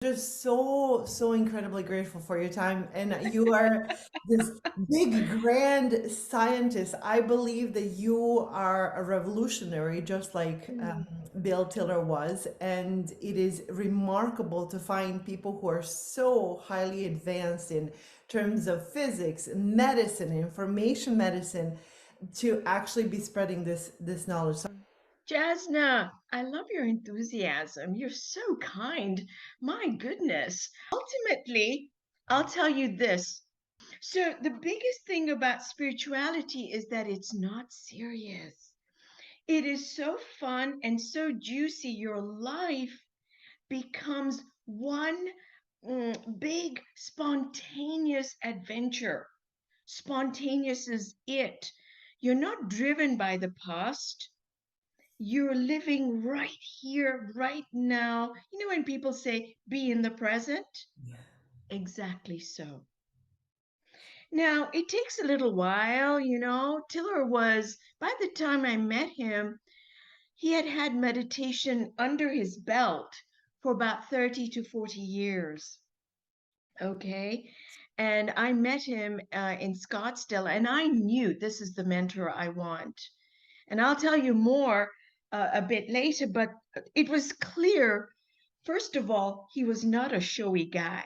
Just so incredibly grateful for your time, and you are this big grand scientist. I believe that you are a revolutionary, just like Mm. Bill Tiller was, and it is remarkable to find people who are so highly advanced in terms of physics, medicine, information medicine, to actually be spreading this knowledge. So Jasna, I love your enthusiasm. You're so kind. My goodness. Ultimately, I'll tell you this. So, the biggest thing about spirituality is that it's not serious. It is so fun and so juicy. Your life becomes one big spontaneous adventure. Spontaneous is it. You're not driven by the past. You're living right here, right now. You know, when people say be in the present? Exactly so. Now, it takes a little while, you know. Tiller was, by the time I met him, he had had meditation under his belt for about 30 to 40 years. Okay. And I met him in Scottsdale, and I knew this is the mentor I want. And I'll tell you more a bit later, but it was clear, first of all, he was not a showy guy.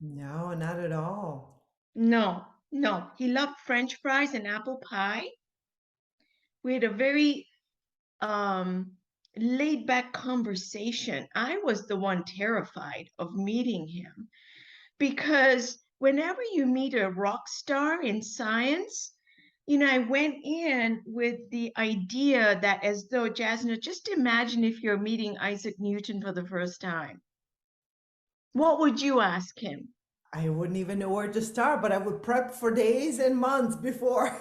no, not at all. No, no. He loved French fries and apple pie. We had a very um, laid back conversation. I was the one terrified of meeting him because whenever you meet a rock star in science, you know, I went in with the idea that as though, Jasna, just imagine if you're meeting Isaac Newton for the first time. What would you ask him? I wouldn't even know where to start, but I would prep for days and months before.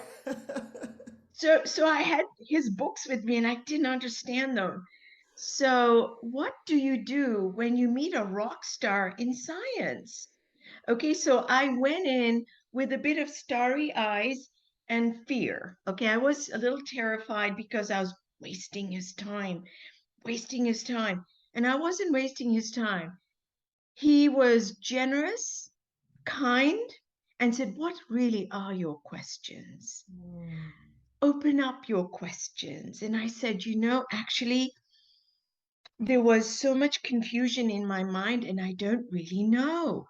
So I had his books with me and I didn't understand them. So, what do you do when you meet a rock star in science? Okay, so I went in with a bit of starry eyes and fear. Okay, I was a little terrified because I was wasting his time. And I wasn't wasting his time. He was generous, kind, and said, what really are your questions? Mm. Open up your questions. And I said, you know, actually, there was so much confusion in my mind, and I don't really know.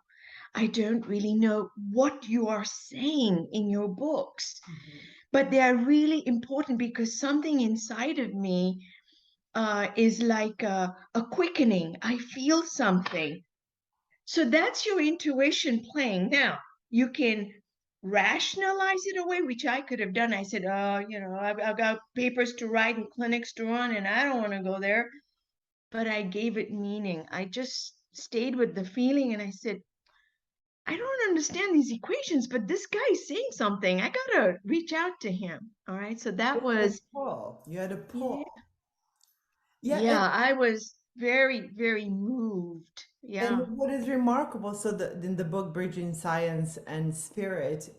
I don't really know what you are saying in your books, Mhm. but they are really important because something inside of me is like a quickening. I feel something. So that's your intuition playing. Now, you can rationalize it away, which I could have done. I said, oh, you know, I've got papers to write and clinics to run, and I don't want to go there. But I gave it meaning. I just stayed with the feeling and I said, I don't understand these equations, but this guy is saying something. I gotta reach out to him. All right. So that You had a was, pull. You had a yeah, pull. Yeah, yeah, I was very, very moved. and Yeah. what is remarkable, so in the book Bridging Science and Spirit,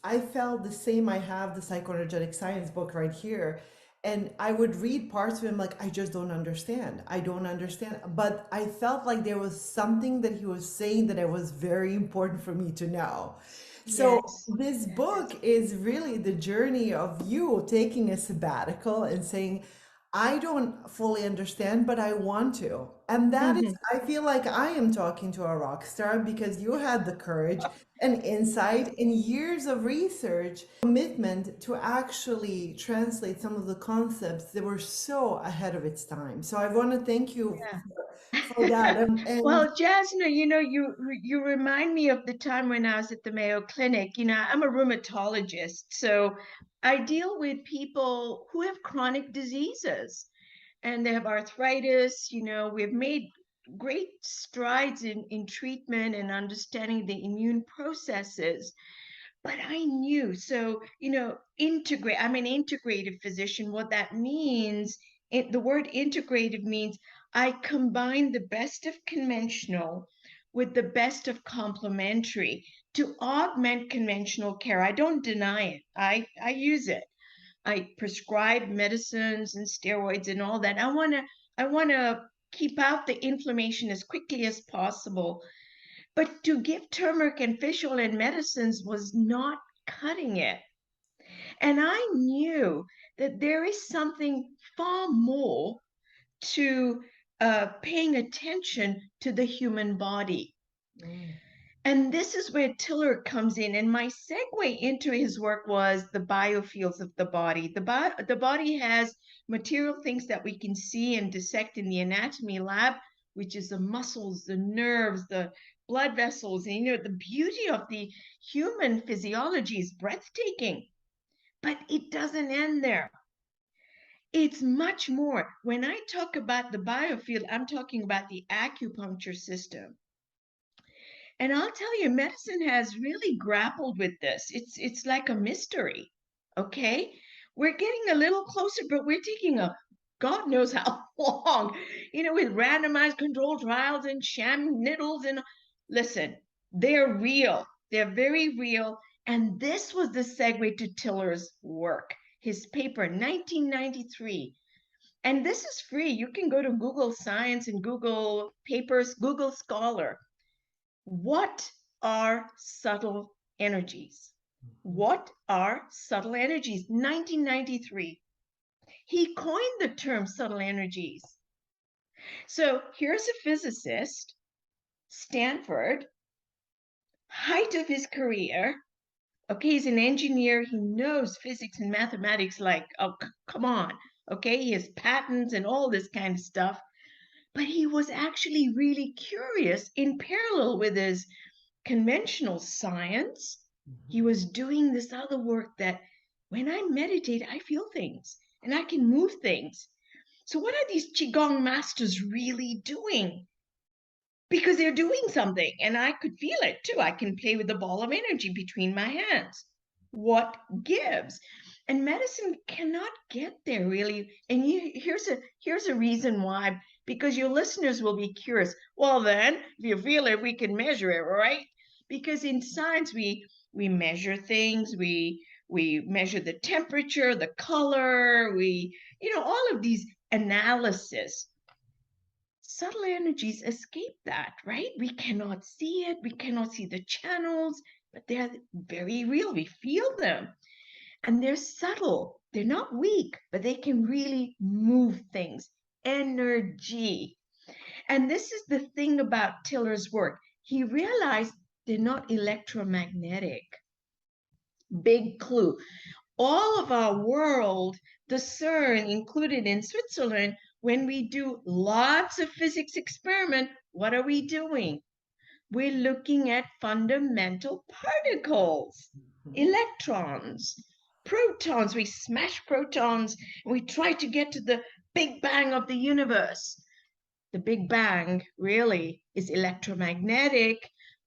I felt the same. I have the psychoenergetic science book right here. And I would read parts of him like, I just don't understand. I don't understand. But I felt like there was something that he was saying that it was very important for me to know. So Yes. this Yes. book is really the journey of you taking a sabbatical and saying, I don't fully understand, but I want to. And that is, Mhm. I feel like I am talking to a rock star because you had the courage and insight and years of research, commitment to actually translate some of the concepts that were so ahead of its time. So I want to thank you for that. And Well, Jasna, you know, you remind me of the time when I was at the Mayo Clinic. You know, I'm a rheumatologist, so I deal with people who have chronic diseases and they have arthritis. You know, we've made great strides in treatment and understanding the immune processes. But I knew, so, you know, integrate, I'm an integrative physician. What that means, the word integrative means I combine the best of conventional with the best of complementary to augment conventional care. I don't deny it. I use it. I prescribe medicines and steroids and all that. I want to keep out the inflammation as quickly as possible. But to give turmeric and fish oil and medicines was not cutting it. And I knew that there is something far more to paying attention to the human body. And this is where Tiller comes in. And my segue into his work was the biofields of the body. The body has material things that we can see and dissect in the anatomy lab, which is the muscles, the nerves, the blood vessels. And, the beauty of the human physiology is breathtaking. But it doesn't end there. It's much more. When I talk about the biofield, I'm talking about the acupuncture system. And I'll tell you, medicine has really grappled with this. It's like a mystery, okay? We're getting a little closer, but we're taking a God knows how long, with randomized controlled trials and sham needles. And listen, they're real. They're very real. And this was the segue to Tiller's work, his paper, 1993. And this is free. You can go to Google Science and Google Papers, Google Scholar. What are subtle energies? What are subtle energies? 1993. He coined the term subtle energies. So here's a physicist, Stanford, height of his career. Okay, he's an engineer. He knows physics and mathematics like, oh, come on. Okay, he has patents and all this kind of stuff. But he was actually really curious in parallel with his conventional science. He was doing this other work that when I meditate, I feel things and I can move things. So what are these Qigong masters really doing? Because they're doing something and I could feel it too. I can play with the ball of energy between my hands. What gives? And medicine cannot get there really. And here's a reason why, because your listeners will be curious. Well, then, if you feel it, we can measure it, right? Because in science, we measure things, we measure the temperature, the color, all of these analysis. Subtle energies escape that, right? We cannot see it, we cannot see the channels, but they're very real. We feel them. And they're subtle. They're not weak, but they can really move things. Energy. And this is the thing about Tiller's work. He realized they're not electromagnetic. Big clue. All of our world, the CERN included in Switzerland, when we do lots of physics experiment, what are we doing? We're looking at fundamental particles, electrons, protons. We smash protons and we try to get to the Big Bang of the universe. The Big Bang really is electromagnetic,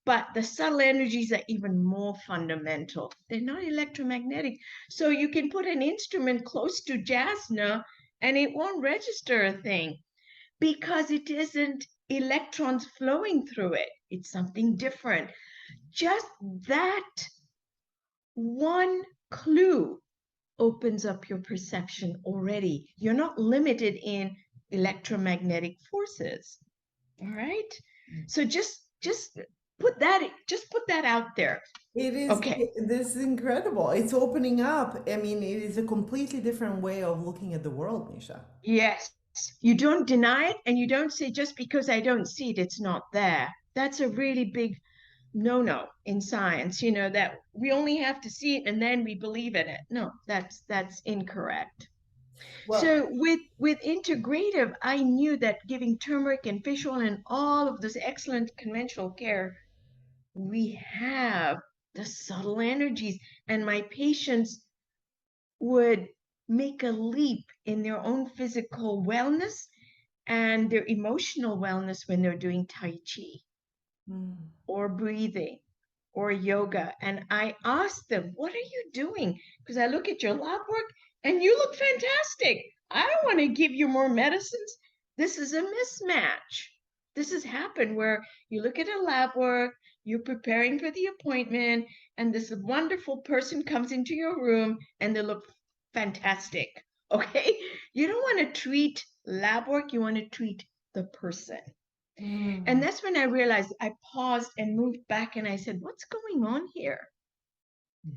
but the subtle energies are even more fundamental. They're not electromagnetic. So you can put an instrument close to Jazna and it won't register a thing because it isn't electrons flowing through it. It's something different. Just that one clue opens up your perception already. You're not limited in electromagnetic forces. All right? So just put that out there. It is, Okay. this is incredible. It's opening up. I mean, it is a completely different way of looking at the world, Nisha. Yes. You don't deny it and you don't say just because I don't see it, it's not there. That's a really big no in science, that we only have to see it and then we believe in it. No, that's incorrect. Well, so with integrative, I knew that giving turmeric and fish oil and all of this excellent conventional care, we have the subtle energies, and my patients would make a leap in their own physical wellness and their emotional wellness when they're doing Tai Chi or breathing or yoga. And I asked them, what are you doing? Because I look at your lab work and you look fantastic. I don't want to give you more medicines. This is a mismatch. This has happened where you look at a lab work, you're preparing for the appointment, and this wonderful person comes into your room and they look fantastic. Okay? You don't want to treat lab work, you want to treat the person. Mm. And that's when I realized, I paused and moved back and I said, what's going on here?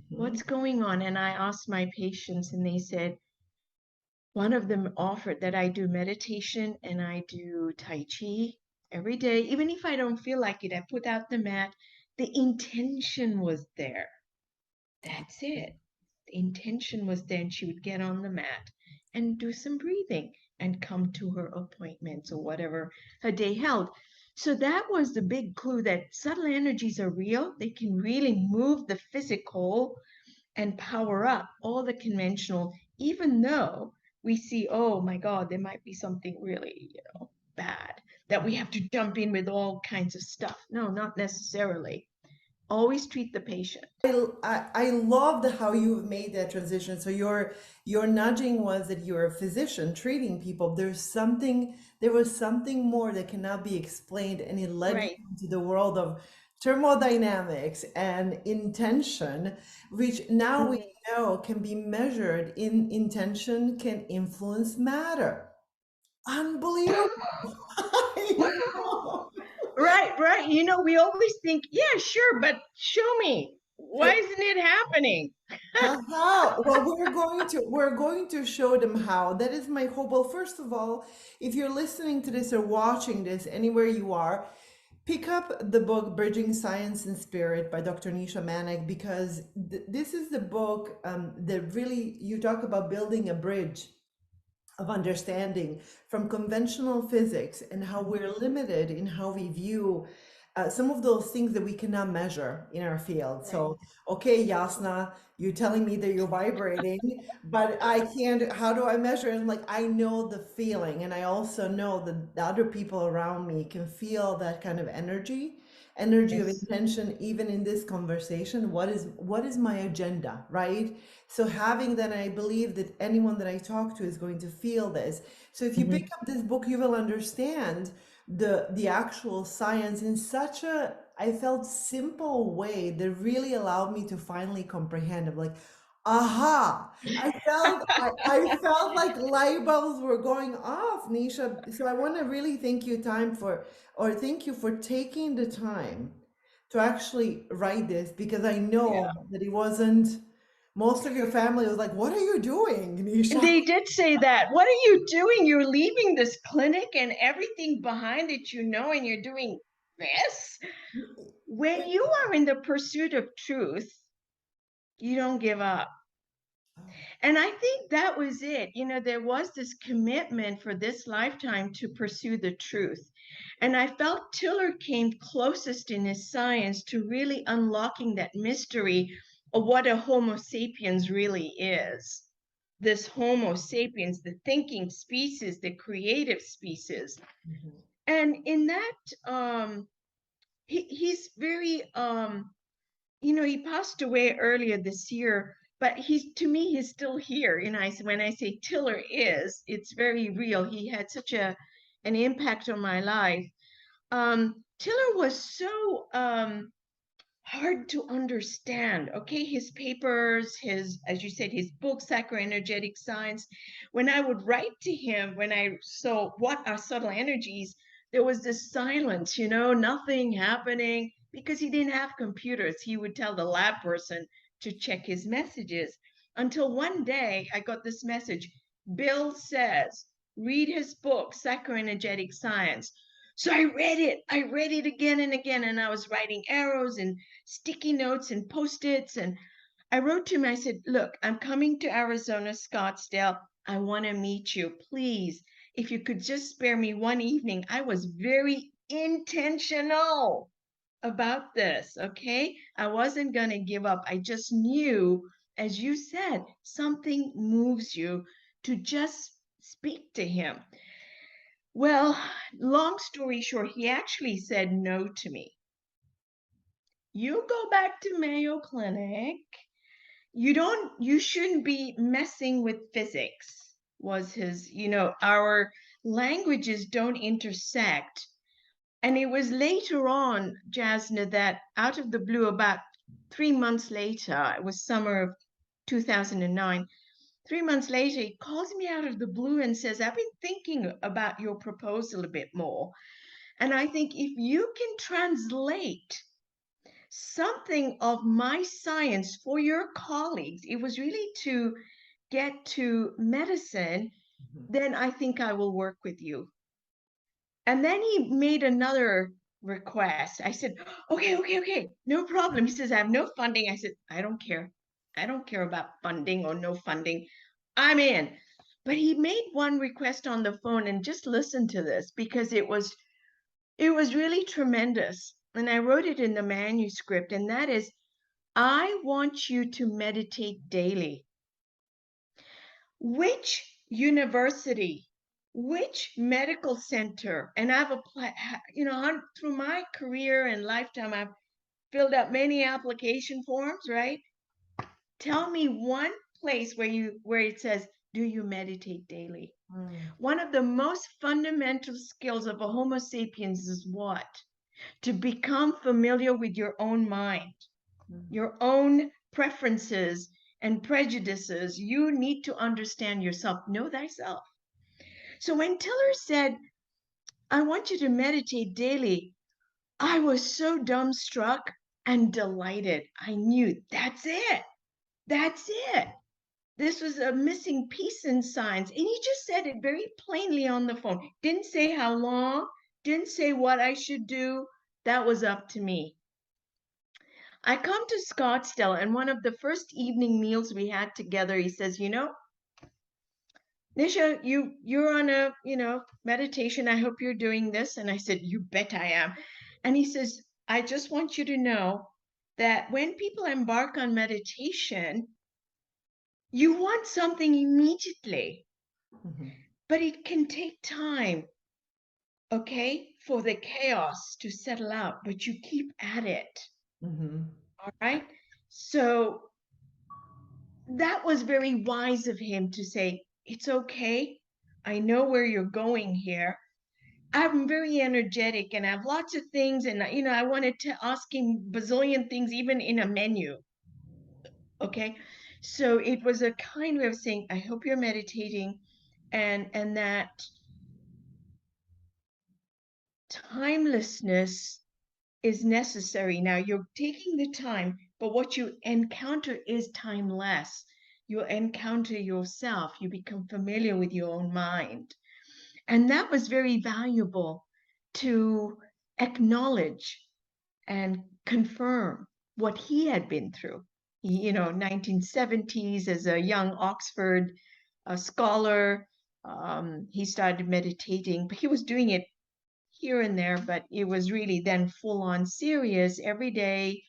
What's going on? And I asked my patients, and they said, one of them offered that I do meditation and I do Tai Chi every day. Even if I don't feel like it, I put out the mat. The intention was there. That's it. The intention was there, and she would get on the mat and do some breathing and come to her appointments or whatever her day held. So that was the big clue that subtle energies are real. They can really move the physical and power up all the conventional, even though we see, oh my God, there might be something really, bad that we have to jump in with all kinds of stuff. No, not necessarily. Always treat the patient. I loved how you made that transition. So your nudging was that you're a physician treating people. There was something more that cannot be explained, and it led you Right. into the world of thermodynamics and intention, which now we know can be measured in intention can influence matter. Unbelievable. I know. Right. We always think, yeah, sure, but show me. Why isn't it happening? How? Well, we're going to show them how. That is my hope. Well, first of all, if you're listening to this or watching this anywhere you are, pick up the book Bridging Science and Spirit by Dr. Nisha Manek, because this is the book that really you talk about building a bridge of understanding from conventional physics and how we're limited in how we view some of those things that we cannot measure in our field. Right. So, okay, Yasna, you're telling me that you're vibrating, but I can't, how do I measure it? I'm like, I know the feeling. And I also know that the other people around me can feel that kind of energy of Yes. intention, even in this conversation. What is my agenda, right? So having that, I believe that anyone that I talk to is going to feel this. So if you pick up this book, you will understand the actual science in such a, I felt, simple way that really allowed me to finally comprehend. I'm like, aha! I felt like light bulbs were going off, Nisha. So I want to really thank you thank you for taking the time to actually write this, because I Yeah. know that it wasn't, most of your family was like, what are you doing, Nisha? They did say that. What are you doing? You're leaving this clinic and everything behind it, and you're doing this? When you are in the pursuit of truth, you don't give up. And I think that was it. There was this commitment for this lifetime to pursue the truth. And I felt Tiller came closest in his science to really unlocking that mystery of what a Homo sapiens really is. This Homo sapiens, the thinking species, the creative species. Mhm. And in that, he's very, he passed away earlier this year, but to me, he's still here. When I say Tiller it's very real. He had such an impact on my life. Tiller was so hard to understand. Okay, his papers, as you said, his book, Psychoenergetic Science. When I would write to him, when I saw what are subtle energies, there was this silence, nothing happening, because he didn't have computers. He would tell the lab person to check his messages. Until one day I got this message: Bill says, read his book, Psychoenergetic Science. So I read it. I read it again and again, and I was writing arrows and sticky notes and post-its. And I wrote to him, I said, look, I'm coming to Arizona, Scottsdale. I want to meet you. Please, if you could just spare me one evening. I was very intentional about this, okay? I wasn't going to give up. I just knew, as you said, something moves you to just speak to him. Well, long story short, he actually said no to me. You go back to Mayo Clinic. You shouldn't be messing with physics, was his, our languages don't intersect. And it was later on, Jazna, that out of the blue, about 3 months later, it was summer of 2009, 3 months later, he calls me out of the blue and says, I've been thinking about your proposal a bit more. And I think if you can translate something of my science for your colleagues, it was really to get to medicine, then I think I will work with you. And then he made another request. I said, okay, no problem. He says, I have no funding. I said, I don't care. I don't care about funding or no funding. I'm in. But he made one request on the phone, and just listen to this because it was really tremendous. And I wrote it in the manuscript, and that is, I want you to meditate daily. Which university, which medical center, and I've applied, through my career and lifetime, I've filled out many application forms, right? Tell me one place where it says, do you meditate daily? One of the most fundamental skills of a Homo sapiens is what? To become familiar with your own mind, your own preferences and prejudices. You need to understand yourself, know thyself. So when Tiller said, I want you to meditate daily, I was so dumbstruck and delighted. I knew that's it. That's it. This was a missing piece in science. And he just said it very plainly on the phone. Didn't say how long, didn't say what I should do. That was up to me. I come to Scottsdale, and one of the first evening meals we had together, he says, Nisha, you're on a, meditation. I hope you're doing this. And I said, you bet I am. And he says, I just want you to know that when people embark on meditation, you want something immediately, but it can take time, okay, for the chaos to settle out, but you keep at it. All right. So that was very wise of him to say, it's okay. I know where you're going here. I'm very energetic and I have lots of things. And, I wanted to ask him bazillion things, even in a menu. Okay. So it was a kind way of saying, I hope you're meditating and that timelessness is necessary. Now you're taking the time, but what you encounter is timeless. You encounter yourself, you become familiar with your own mind. And that was very valuable to acknowledge and confirm what he had been through. 1970s as a young Oxford scholar, he started meditating, but he was doing it here and there, but it was really then full on serious every day,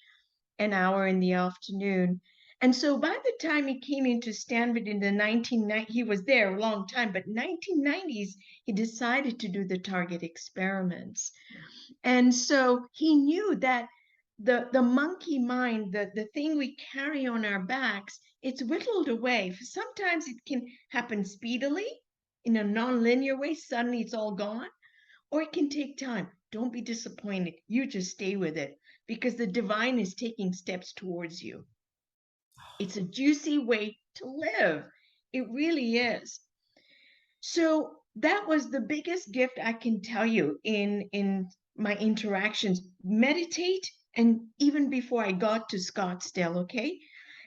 an hour in the afternoon. And so by the time he came into Stanford in the 1990s, he was there a long time, but 1990s, he decided to do the target experiments. And so he knew that the monkey mind, the thing we carry on our backs, it's whittled away. Sometimes it can happen speedily in a non-linear way. Suddenly it's all gone. Or it can take time. Don't be disappointed. You just stay with it because the divine is taking steps towards you. It's a juicy way to live. It really is. So that was the biggest gift I can tell you in my interactions. Meditate, and even before I got to Scottsdale, okay?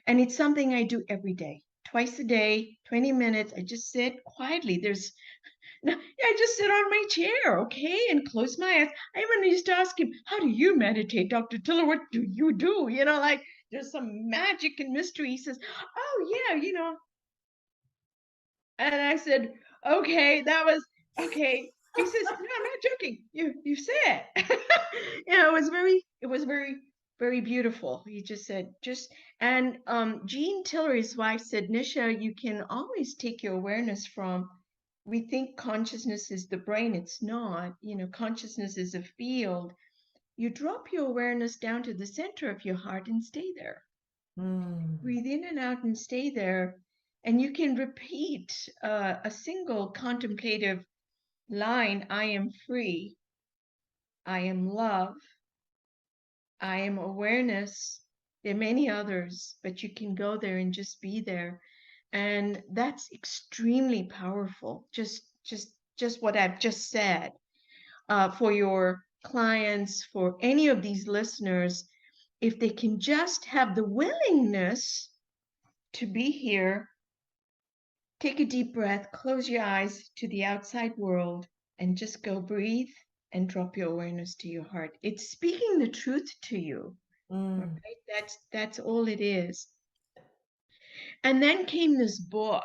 And it's something I do every day, twice a day, 20 minutes. I just sit quietly. I just sit on my chair, okay, and close my eyes. I even used to ask him, how do you meditate, Dr. Tiller? What do you do? Like there's some magic and mystery. He says, oh, yeah. And I said, okay, that was okay. He says, no, I'm not joking. You said. It was very, very beautiful. He just said, and Jean Tiller, his wife, said, Nisha, you can always take your awareness from, we think consciousness is the brain. It's not. Consciousness is a field. You drop your awareness down to the center of your heart and stay there. Breathe in and out and stay there. And you can repeat a single contemplative line: I am free, I am love, I am awareness. There are many others, but you can go there and just be there. And that's extremely powerful. Just what I've just said, for your clients, for any of these listeners, if they can just have the willingness to be here, take a deep breath, close your eyes to the outside world, and just go breathe and drop your awareness to your heart. It's speaking the truth to you. Mm. Right? That's all it is. And then came this book.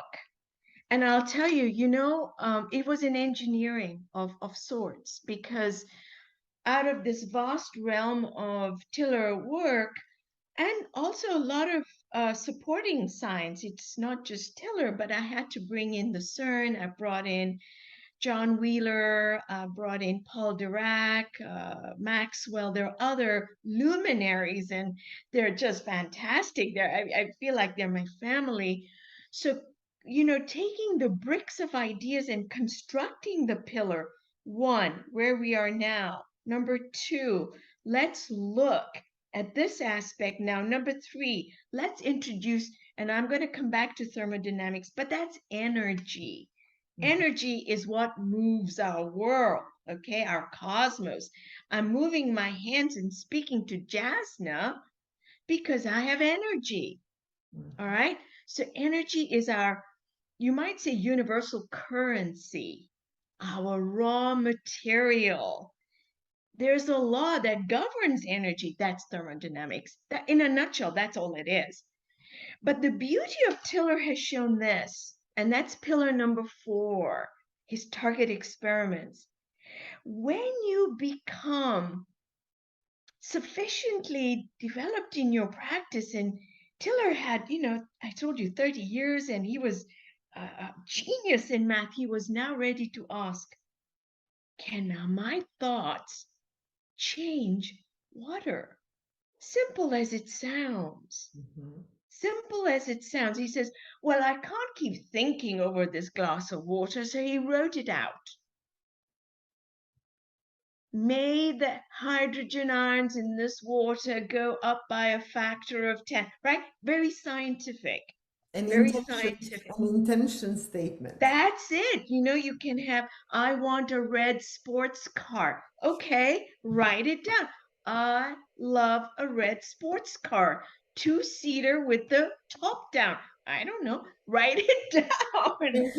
And I'll tell you, it was an engineering of sorts, because out of this vast realm of tiller work, and also a lot of supporting science, it's not just tiller, but I had to bring in the CERN. I brought in John Wheeler, brought in Paul Dirac, Maxwell. There are other luminaries, and they're just fantastic. I feel like they're my family. So, taking the bricks of ideas and constructing the pillar, one, where we are now. Number two, let's look at this aspect now. Number three, let's introduce, and I'm going to come back to thermodynamics, but that's energy. Mhm. Energy is what moves our world, okay, our cosmos. I'm moving my hands and speaking to Jasna because I have energy. All Mhm. right. So energy is our, you might say, universal currency, our raw material. There's a law that governs energy. That's thermodynamics. That, in a nutshell, that's all it is. But the beauty of Tiller has shown this, and that's pillar number 4, his target experiments. When you become sufficiently developed in your practice, and Tiller had, I told you 30 years, and he was a genius in math, he was now ready to ask, can my thoughts change water? Simple as it sounds. Mhm. Simple as it sounds. He says, well, I can't keep thinking over this glass of water, so he wrote it out. May the hydrogen ions in this water go up by a factor of 10, right? Very scientific, An very intention, scientific. an intention statement. That's it. You can have, I want a red sports car. Okay, write it down. I love a red sports car, two-seater with the top down. I don't know. Write it down. And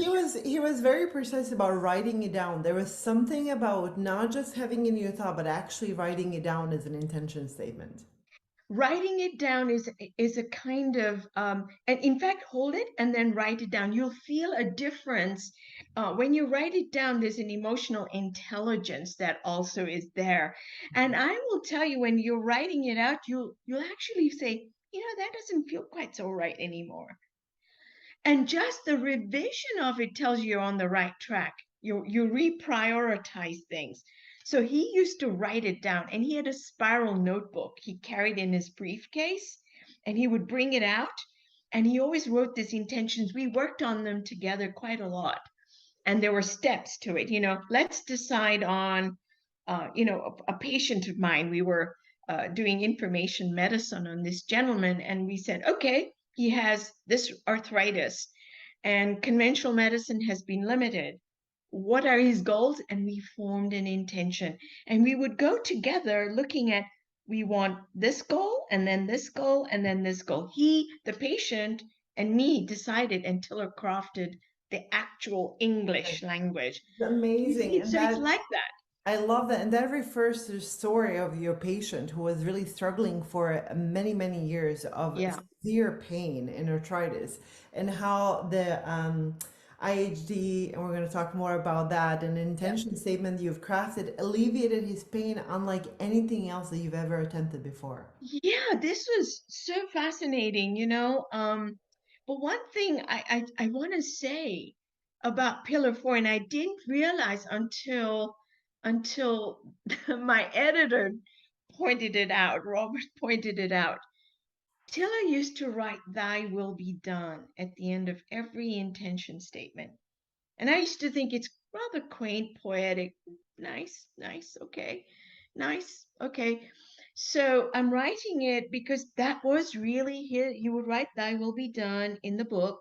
he was very precise about writing it down. There was something about not just having it in your thought, but actually writing it down as an intention statement. Writing it down is a kind of, and in fact, hold it and then write it down. You'll feel a difference when you write it down. There's an emotional intelligence that also is there, and I will tell you, when you're writing it out, you'll actually say, that doesn't feel quite so right anymore. And just the revision of it tells you you're on the right track. You reprioritize things. So he used to write it down, and he had a spiral notebook he carried in his briefcase, and he would bring it out, and he always wrote these intentions. We worked on them together quite a lot, and there were steps to it. Let's decide on, a patient of mine. We were doing information medicine on this gentleman, and we said, okay, he has this arthritis, and conventional medicine has been limited. What are his goals? And we formed an intention, and we would go together looking at, we want this goal, and then this goal, and then this goal. He, the patient, and me decided, and Tiller crafted the actual English language. It's Do you amazing. see? And So it's that like that. I love that. And that refers to the story of your patient who was really struggling for many, many years of Yeah. severe pain and arthritis, and how the IHD, and we're going to talk more about that, an Yeah. intention statement you've crafted alleviated his pain unlike anything else that you've ever attempted before. Yeah, this was so fascinating. But one thing I want to say about Pillar 4, and I didn't realize until my editor pointed it out, Robert pointed it out. Tiller used to write "Thy will be done" at the end of every intention statement. And I used to think it's rather quaint, poetic, nice, nice, okay, nice, okay. So I'm writing it because that was really here. You would write "Thy will be done" in the book.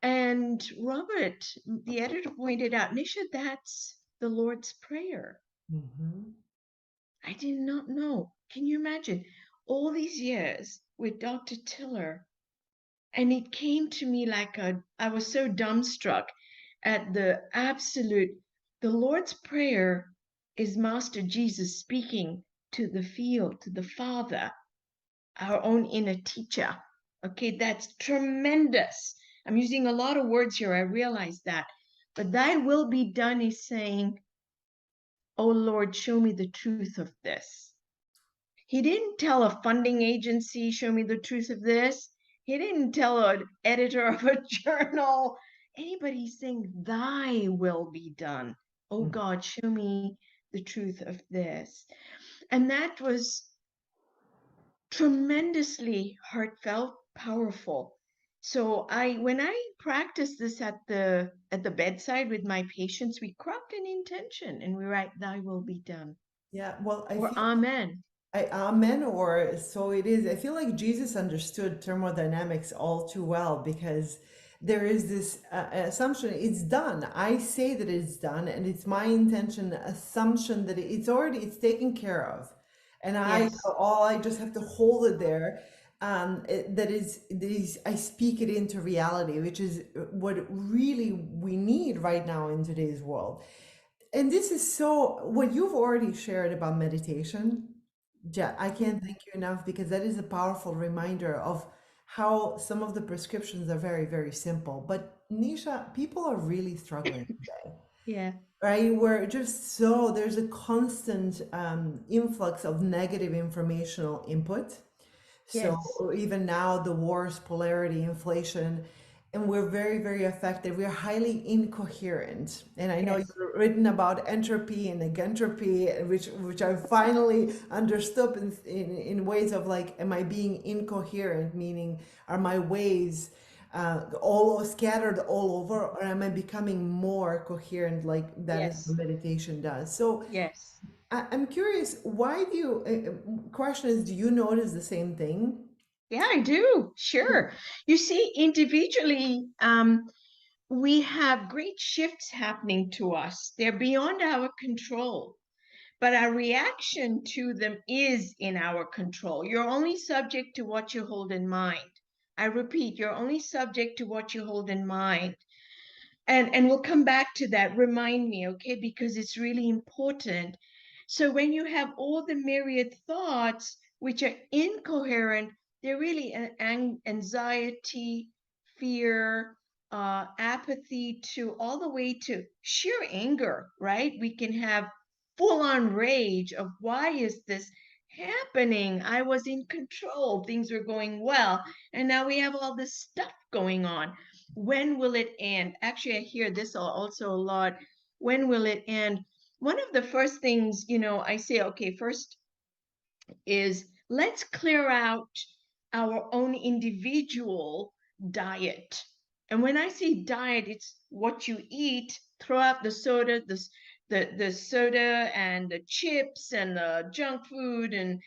And Robert, the editor, pointed out, Nisha, that's the Lord's Prayer. Mm-hmm. I did not know. Can you imagine all these years with Dr. Tiller? And it came to me like I was so dumbstruck at the Lord's Prayer is Master Jesus speaking to the field, to the Father, our own inner teacher. Okay, that's tremendous. I'm using a lot of words here, I realize that. But thy will be done is saying, oh Lord, show me the truth of this. He didn't tell a funding agency, show me the truth of this. He didn't tell an editor of a journal, anybody saying, thy will be done. Oh God, show me the truth of this. And that was tremendously heartfelt, powerful. So when I practice this at the bedside with my patients, we craft an intention and we write, thy will be done, Yeah, well, I or feel amen. amen, or so it is. I feel like Jesus understood thermodynamics all too well, because there is this assumption it's done. I say that it's done, and it's my intention, assumption that it's taken care of, and Yes, I just have to hold it there. I speak it into reality, which is what really we need right now in today's world. And this is so what you've already shared about meditation. I can't thank you enough, because that is a powerful reminder of how some of the prescriptions are very, very simple. But Nisha, people are really struggling today, yeah, right? There's a constant influx of negative informational input. So yes, even now, the wars, polarity, inflation, and we're very, very affected. We're highly incoherent. And I know yes, you've written about entropy and agentropy, which I finally understood in ways of like, am I being incoherent? Meaning, are my waves all scattered all over, or am I becoming more coherent, like that is yes, what meditation does? So yes. I'm curious, why do you, question is, do you notice the same thing? Yeah, I do. Sure. You see, individually, we have great shifts happening to us. They're beyond our control, but our reaction to them is in our control. You're only subject to what you hold in mind. I repeat, you're only subject to what you hold in mind. And we'll come back to that. Remind me, okay? Because it's really important. So when you have all the myriad thoughts which are incoherent, they're really anxiety, fear, apathy, to all the way to sheer anger, right? We can have full on rage of, why is this happening? I was in control, things were going well, and now we have all this stuff going on. When will it end? Actually, I hear this also a lot. When will it end? One of the first things, I say, okay, first is, let's clear out our own individual diet. And when I say diet, it's what you eat. Throw out the soda, the soda and the chips and the junk food and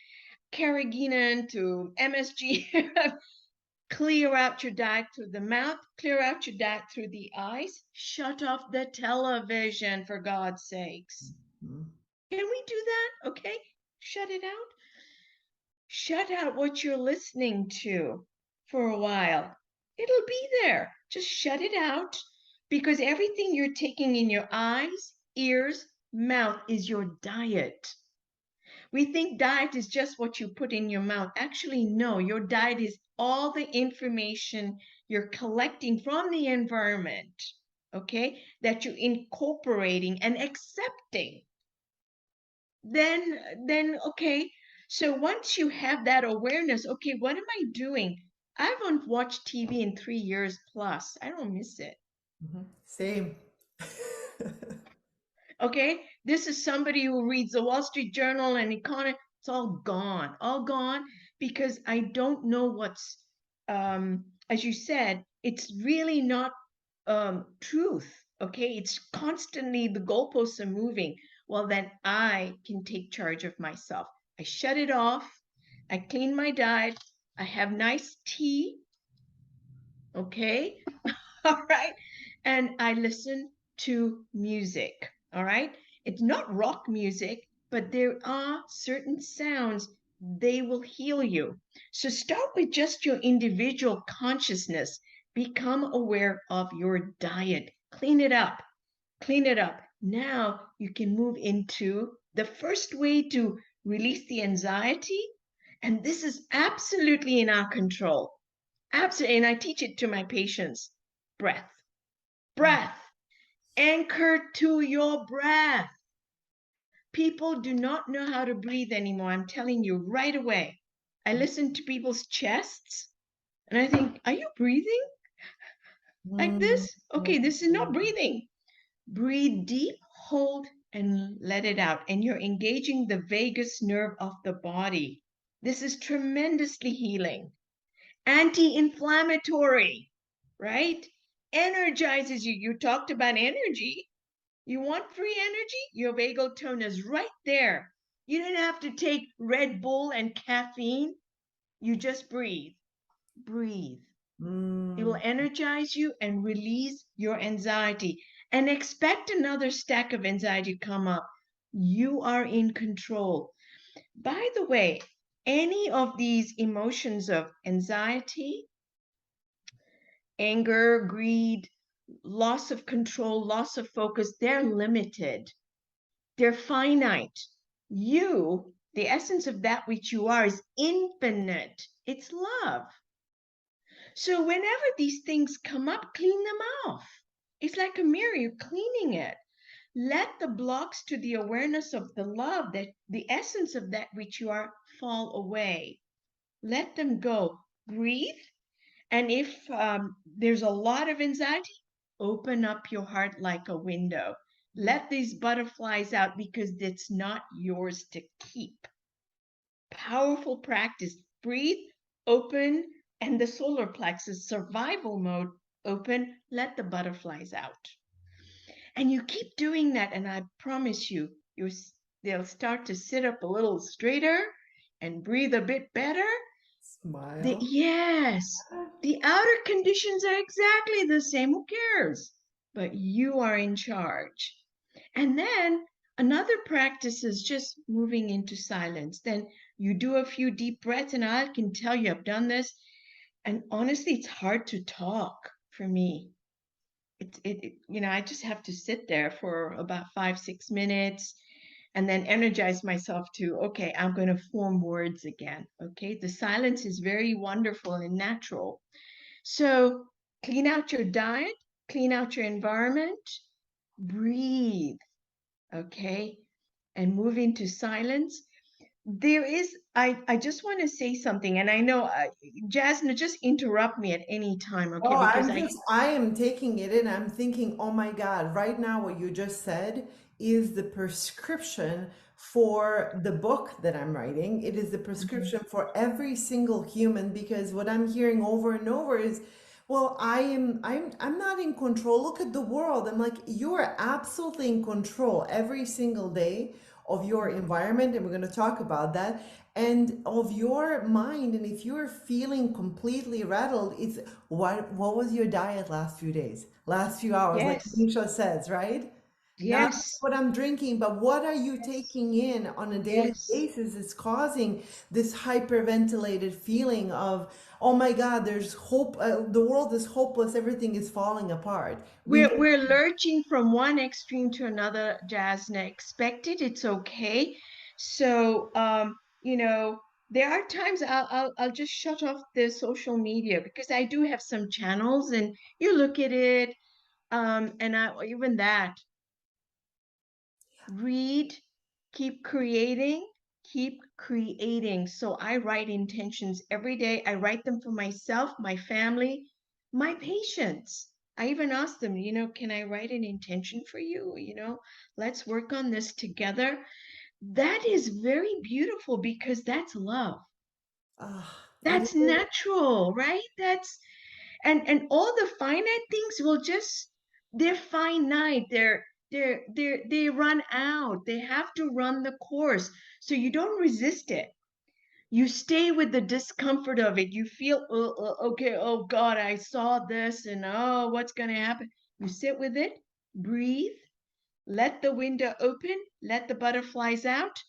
carrageenan to MSG. Clear out your diet through the mouth, clear out your diet through the eyes, shut off the television, for God's sakes. Mhm. Can we do that? Okay, shut it out. Shut out what you're listening to for a while. It'll be there. Just shut it out, because everything you're taking in your eyes, ears, mouth is your diet. We think diet is just what you put in your mouth. Actually, no, your diet is all the information you're collecting from the environment, okay, that you're incorporating and accepting. Okay, so once you have that awareness, okay, what am I doing? I haven't watched TV in 3 years plus. I don't miss it. Mhm. Same. Okay, this is somebody who reads the Wall Street Journal and Economist. It's all gone, because I don't know what's, as you said, it's really not truth. Okay, it's constantly the goalposts are moving. Well, then I can take charge of myself. I shut it off. I clean my diet. I have nice tea. Okay, All right. And I listen to music. All right. It's not rock music, but there are certain sounds, they will heal you. So start with just your individual consciousness. Become aware of your diet. Clean it up. Clean it up. Now you can move into the first way to release the anxiety. And this is absolutely in our control. Absolutely. And I teach it to my patients. Breath, breath, anchor to your breath. People do not know how to breathe anymore. I'm telling you right away. I listen to people's chests and I think, are you breathing like Mm, this? Okay, this is not breathing. Breathe deep, hold, and let it out. And you're engaging the vagus nerve of the body. This is tremendously healing. Anti-inflammatory, right? Energizes you. You talked about energy. You want free energy? Your vagal tone is right there. You don't have to take Red Bull and caffeine. You just breathe. Breathe. It will mm. energize you and release your anxiety. And expect another stack of anxiety to come up. You are in control. By the way, any of these emotions of anxiety, anger, greed, loss of control, loss of focus, they're limited. They're finite. You, the essence of that which you are, is infinite. It's love. So whenever these things come up, clean them off. It's like a mirror, you're cleaning it. Let the blocks to the awareness of the love, that the essence of that which you are, fall away. Let them go. Breathe. And if there's a lot of anxiety, open up your heart like a window. Let these butterflies out because it's not yours to keep. Powerful practice. Breathe, open, and the solar plexus, survival mode, open, let the butterflies out. And you keep doing that, and I promise you, they'll start to sit up a little straighter and breathe a bit better. Smile. Yes, the outer conditions are exactly the same. Who cares? But you are in charge. And then another practice is just moving into silence. Then you do a few deep breaths, and I can tell you, I've done this. And honestly, it's hard to talk for me. I just have to sit there for about 5, 6 minutes and then energize myself to, okay, I'm going to form words again. Okay. The silence is very wonderful and natural. So clean out your diet, clean out your environment, breathe. Okay. And move into silence. I just want to say something, and I know, Jazna, just interrupt me at any time, okay? Oh, Because I am taking it in. I'm thinking, oh my God, right now what you just said is the prescription for the book that I'm writing. It is the Mhm. prescription for every single human because what I'm hearing over and over is, well, I'm not in control. Look at the world. I'm like, you are absolutely in control every single day of your environment, and we're going to talk about that, and of your mind. And if you're feeling completely rattled, it's what was your diet last few days, last few hours, like Yes, Nisha says, right? Not just yes, what I'm drinking, but what are you yes, taking in on a daily yes. basis is causing this hyperventilated feeling of, oh my God, there's hope. The world is hopeless. Everything is falling apart. We need, We're lurching from one extreme to another, Jasna. Expect it. It's okay. So, there are times I'll just shut off the social media because I do have some channels, and you look at it, and even that, read, keep creating, keep creating. So I write intentions every day. I write them for myself, my family, my patients. I even ask them, can I write an intention for you? Let's work on this together. That is very beautiful because that's love. it That's is. natural, right? And all the finite things will just, they're finite, they run out, they have to run the course, so you don't resist it. You stay with the discomfort of it. You feel, okay, oh God, I saw this and oh, what's going to happen? You sit with it, breathe, let the window open, let the butterflies out,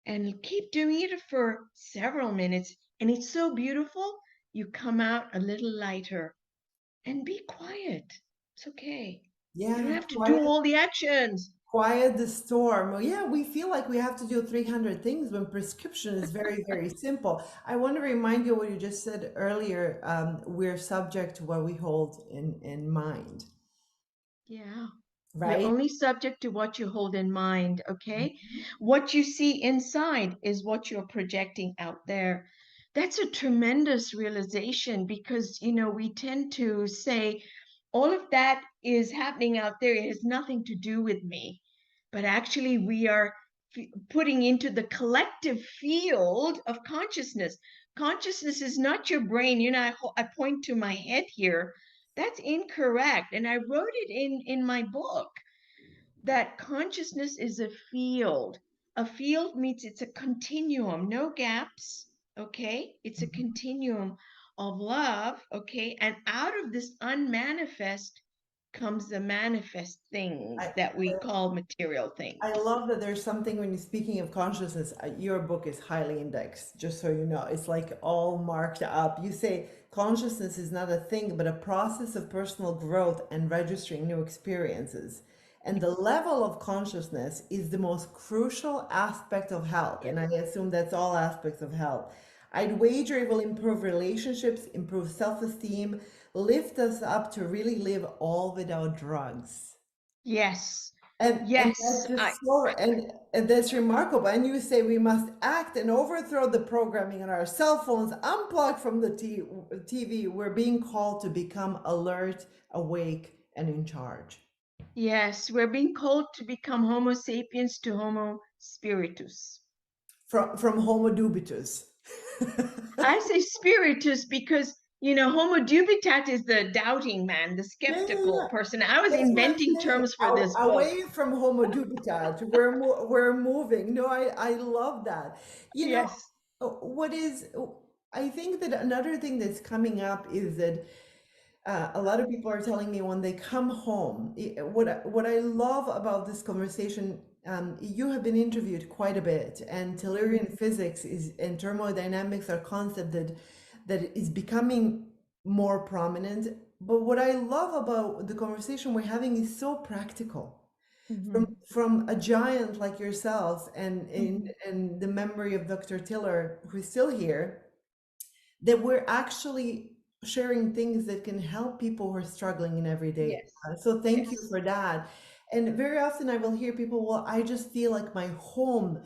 and keep doing it for several minutes. And it's so beautiful. You come out a little lighter and be quiet. It's okay. You don't Yeah, have to do all the actions. quiet the storm. Well, yeah, we feel like we have to do 300 things when prescription is very, very simple. I want to remind you what you just said earlier. We're subject to what we hold in mind, Yeah. You're right? only subject to what you hold in mind, okay? What you see inside is what you're projecting out there. That's a tremendous realization because, we tend to say all of that is happening out there. It has nothing to do with me. But actually, we are putting into the collective field of consciousness. Consciousness is not your brain. I point to my head here. That's incorrect. And I wrote it in my book that consciousness is a field. A field means it's a continuum, no gaps, okay? It's a continuum of love, okay? And out of this unmanifest comes the manifest things I, that we call material things. I love that there's something when you're speaking of consciousness, your book is highly indexed, just so you know. It's like all marked up. You say consciousness is not a thing, but a process of personal growth and registering new experiences. And the level of consciousness is the most crucial aspect of health. And I assume that's all aspects of health. I'd wager it will improve relationships, improve self-esteem, lift us up to really live all without drugs. Yes. And Yes. that's just so, and that's remarkable. And you say we must act and overthrow the programming on our cell phones, unplug from the TV. We're being called to become alert, awake, and in charge. Yes, we're being called to become Homo sapiens to Homo spiritus. From Homo dubitus. I say spiritus because, Homo dubitat is the doubting man, the Yeah, yeah, skeptical yeah. person. I was That's what I'm inventing saying. terms for this book. Away from Homo dubitat, we're moving. No, I love that. You know, Yes. what is, I think that another thing that's coming up is that a lot of people are telling me when they come home, what I love about this conversation, you have been interviewed quite a bit, and Tellurian physics is and thermodynamics are concept that is becoming more prominent. But what I love about the conversation we're having is so practical. Mm-hmm. From a giant like yourself and Mm-hmm. in the memory of Dr. Tiller, who's still here, that we're actually sharing things that can help people who are struggling in everyday. Yes. So thank you Yes. for that. And very often I will hear people, well, I just feel like my home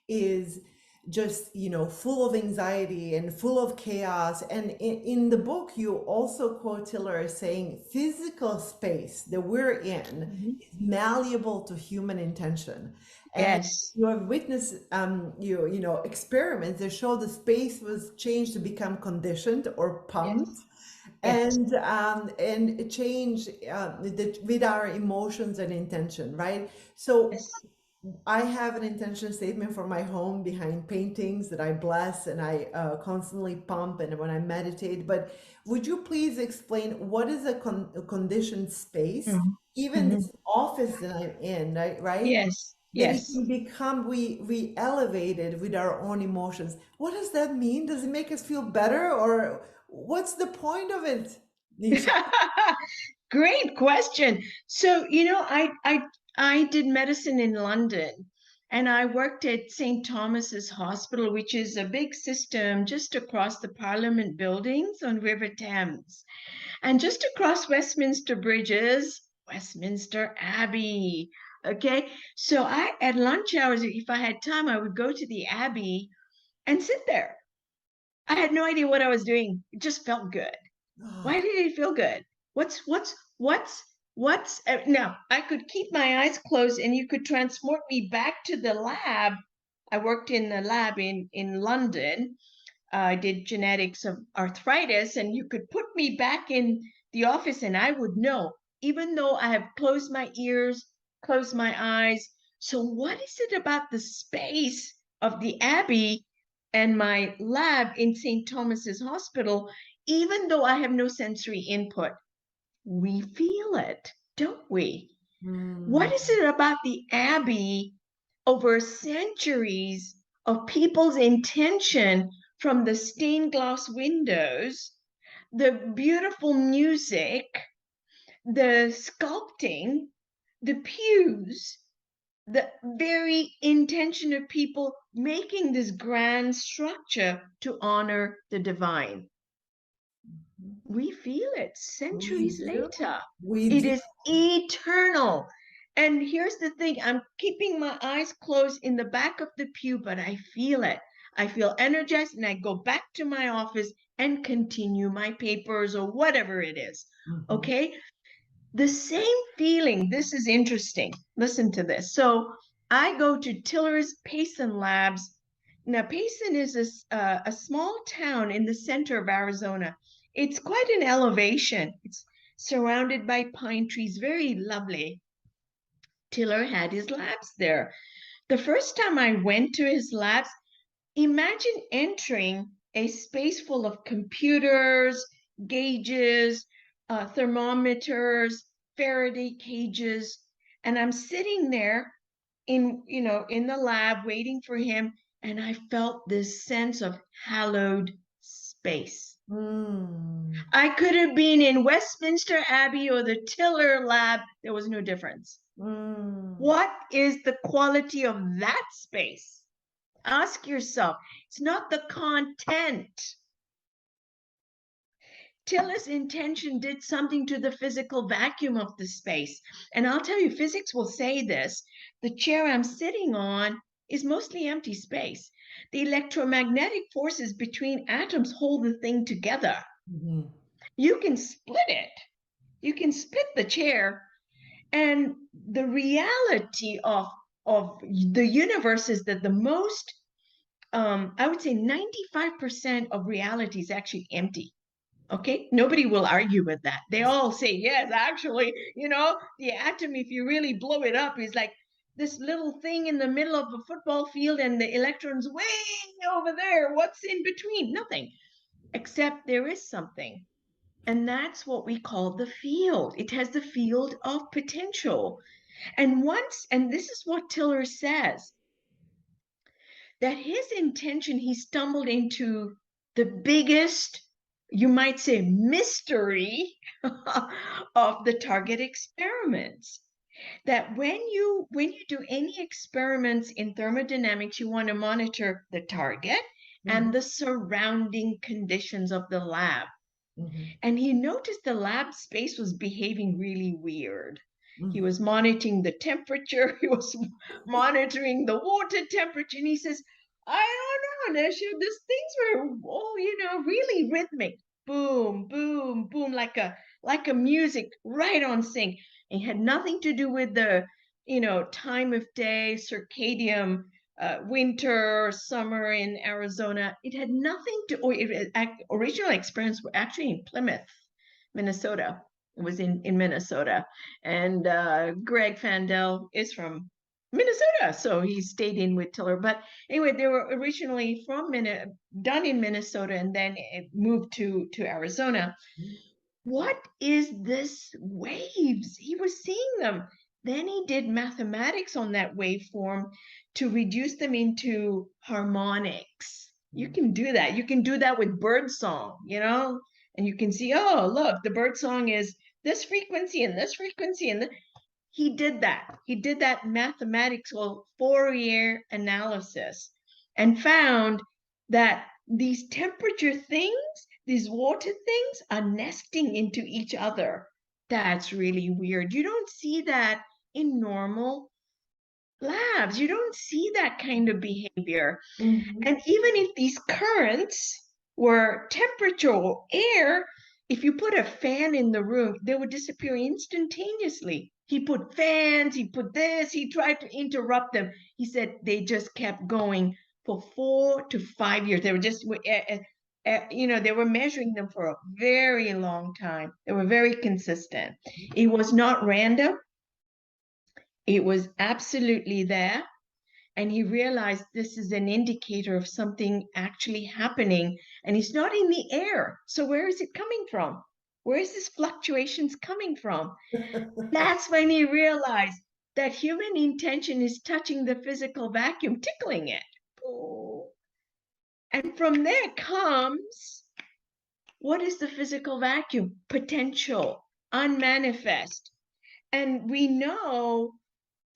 is just, full of anxiety and full of chaos. And in the book, you also quote Tiller as saying physical space that we're in Mm-hmm. is malleable to human intention. And Yes. you have witnessed experiments that show the space was changed to become conditioned or pumped, Yes. Yes. and it changed with our emotions and intention, right? So Yes. I have an intention statement for my home behind paintings that I bless and I constantly pump and when I meditate. But would you please explain what is a conditioned space, Mm-hmm. even Mm-hmm. this office that I'm in, right? Yes. That it Yes. can become we elevated with our own emotions. What does that mean? Does it make us feel better, or what's the point of it, Nisha? Great question. So, I did medicine in London and I worked at St. Thomas's Hospital, which is a big system just across the Parliament buildings on River Thames. And just across Westminster Bridges, Westminster Abbey. Okay. So I at lunch hours, if I had time, I would go to the Abbey and sit there. I had no idea what I was doing. It just felt good. Why did it feel good? Now I could keep my eyes closed and you could transport me back to the lab. I worked in the lab in London. I did genetics of arthritis, and you could put me back in the office and I would know, even though I have closed my ears, closed my eyes. So what is it about the space of the Abbey and my lab in St. Thomas's Hospital, even though I have no sensory input, we feel it, don't we? What is it about the Abbey over centuries of people's intention, from the stained glass windows, the beautiful music, the sculpting, the pews, the very intention of people making this grand structure to honor the divine? We feel it centuries later. We It do. is eternal. And here's the thing, I'm keeping my eyes closed in the back of the pew, but I feel it. I feel energized, and I go back to my office and continue my papers or whatever it is. Okay? The same feeling. This is interesting. Listen to this. So I go to Tiller's Payson Labs. Now, Payson is a small town in the center of Arizona. It's quite an elevation. It's surrounded by pine trees, very lovely. Tiller had his labs there. The first time I went to his labs, imagine entering a space full of computers, gauges, thermometers, Faraday cages, and I'm sitting there in the lab waiting for him, and I felt this sense of hallowed space. I could have been in Westminster Abbey or the Tiller lab. There was no difference. What is the quality of that space? Ask yourself. It's not the content. Tiller's intention did something to the physical vacuum of the space. And I'll tell you, physics will say this. The chair I'm sitting on is mostly empty space. The electromagnetic forces between atoms hold the thing together. You can split it. You can split the chair. And the reality of the universe is that the most, I would say 95% of reality is actually empty. Okay, nobody will argue with that. They all say, yes, actually, the atom, if you really blow it up, is like this little thing in the middle of a football field, and the electrons way over there. What's in between? Nothing, except there is something. And that's what we call the field. It has the field of potential. And this is what Tiller says, that his intention, he stumbled into the biggest, you might say, mystery of the target experiments. That when you do any experiments in thermodynamics, you want to monitor the target and the surrounding conditions of the lab. And he noticed the lab space was behaving really weird. He was monitoring the temperature. He was monitoring the water temperature. And he says, I don't know, Nisha, these things were all, really rhythmic. Boom, boom, boom, like a music right on sync. It had nothing to do with the, time of day, circadian, winter, summer in Arizona. It had nothing to, original experience were actually in Plymouth, Minnesota. It was in Minnesota. And Greg Fandel is from Minnesota, so he stayed in with Tiller. But anyway, they were originally done in Minnesota, and then it moved to Arizona. What is this waves? He was seeing them. Then he did mathematics on that waveform to reduce them into harmonics. You can do that. You can do that with birdsong, and you can see, oh, look, the birdsong is this frequency and this frequency. And he did that. He did that mathematical Fourier analysis and found that these temperature things, these water things, are nesting into each other. That's really weird. You don't see that in normal labs. You don't see that kind of behavior. And even if these currents were temperature or air, if you put a fan in the room, they would disappear instantaneously. He put fans, he put this, he tried to interrupt them. He said they just kept going for 4 to 5 years. They were just, they were measuring them for a very long time. They were very consistent. It was not random. It was absolutely there. and he realized this is an indicator of something actually happening, and it's not in the air. So where is it coming from? Where is this fluctuations coming from? That's when he realized that human intention is touching the physical vacuum, tickling it. And from there comes, what is the physical vacuum? Potential, unmanifest. And we know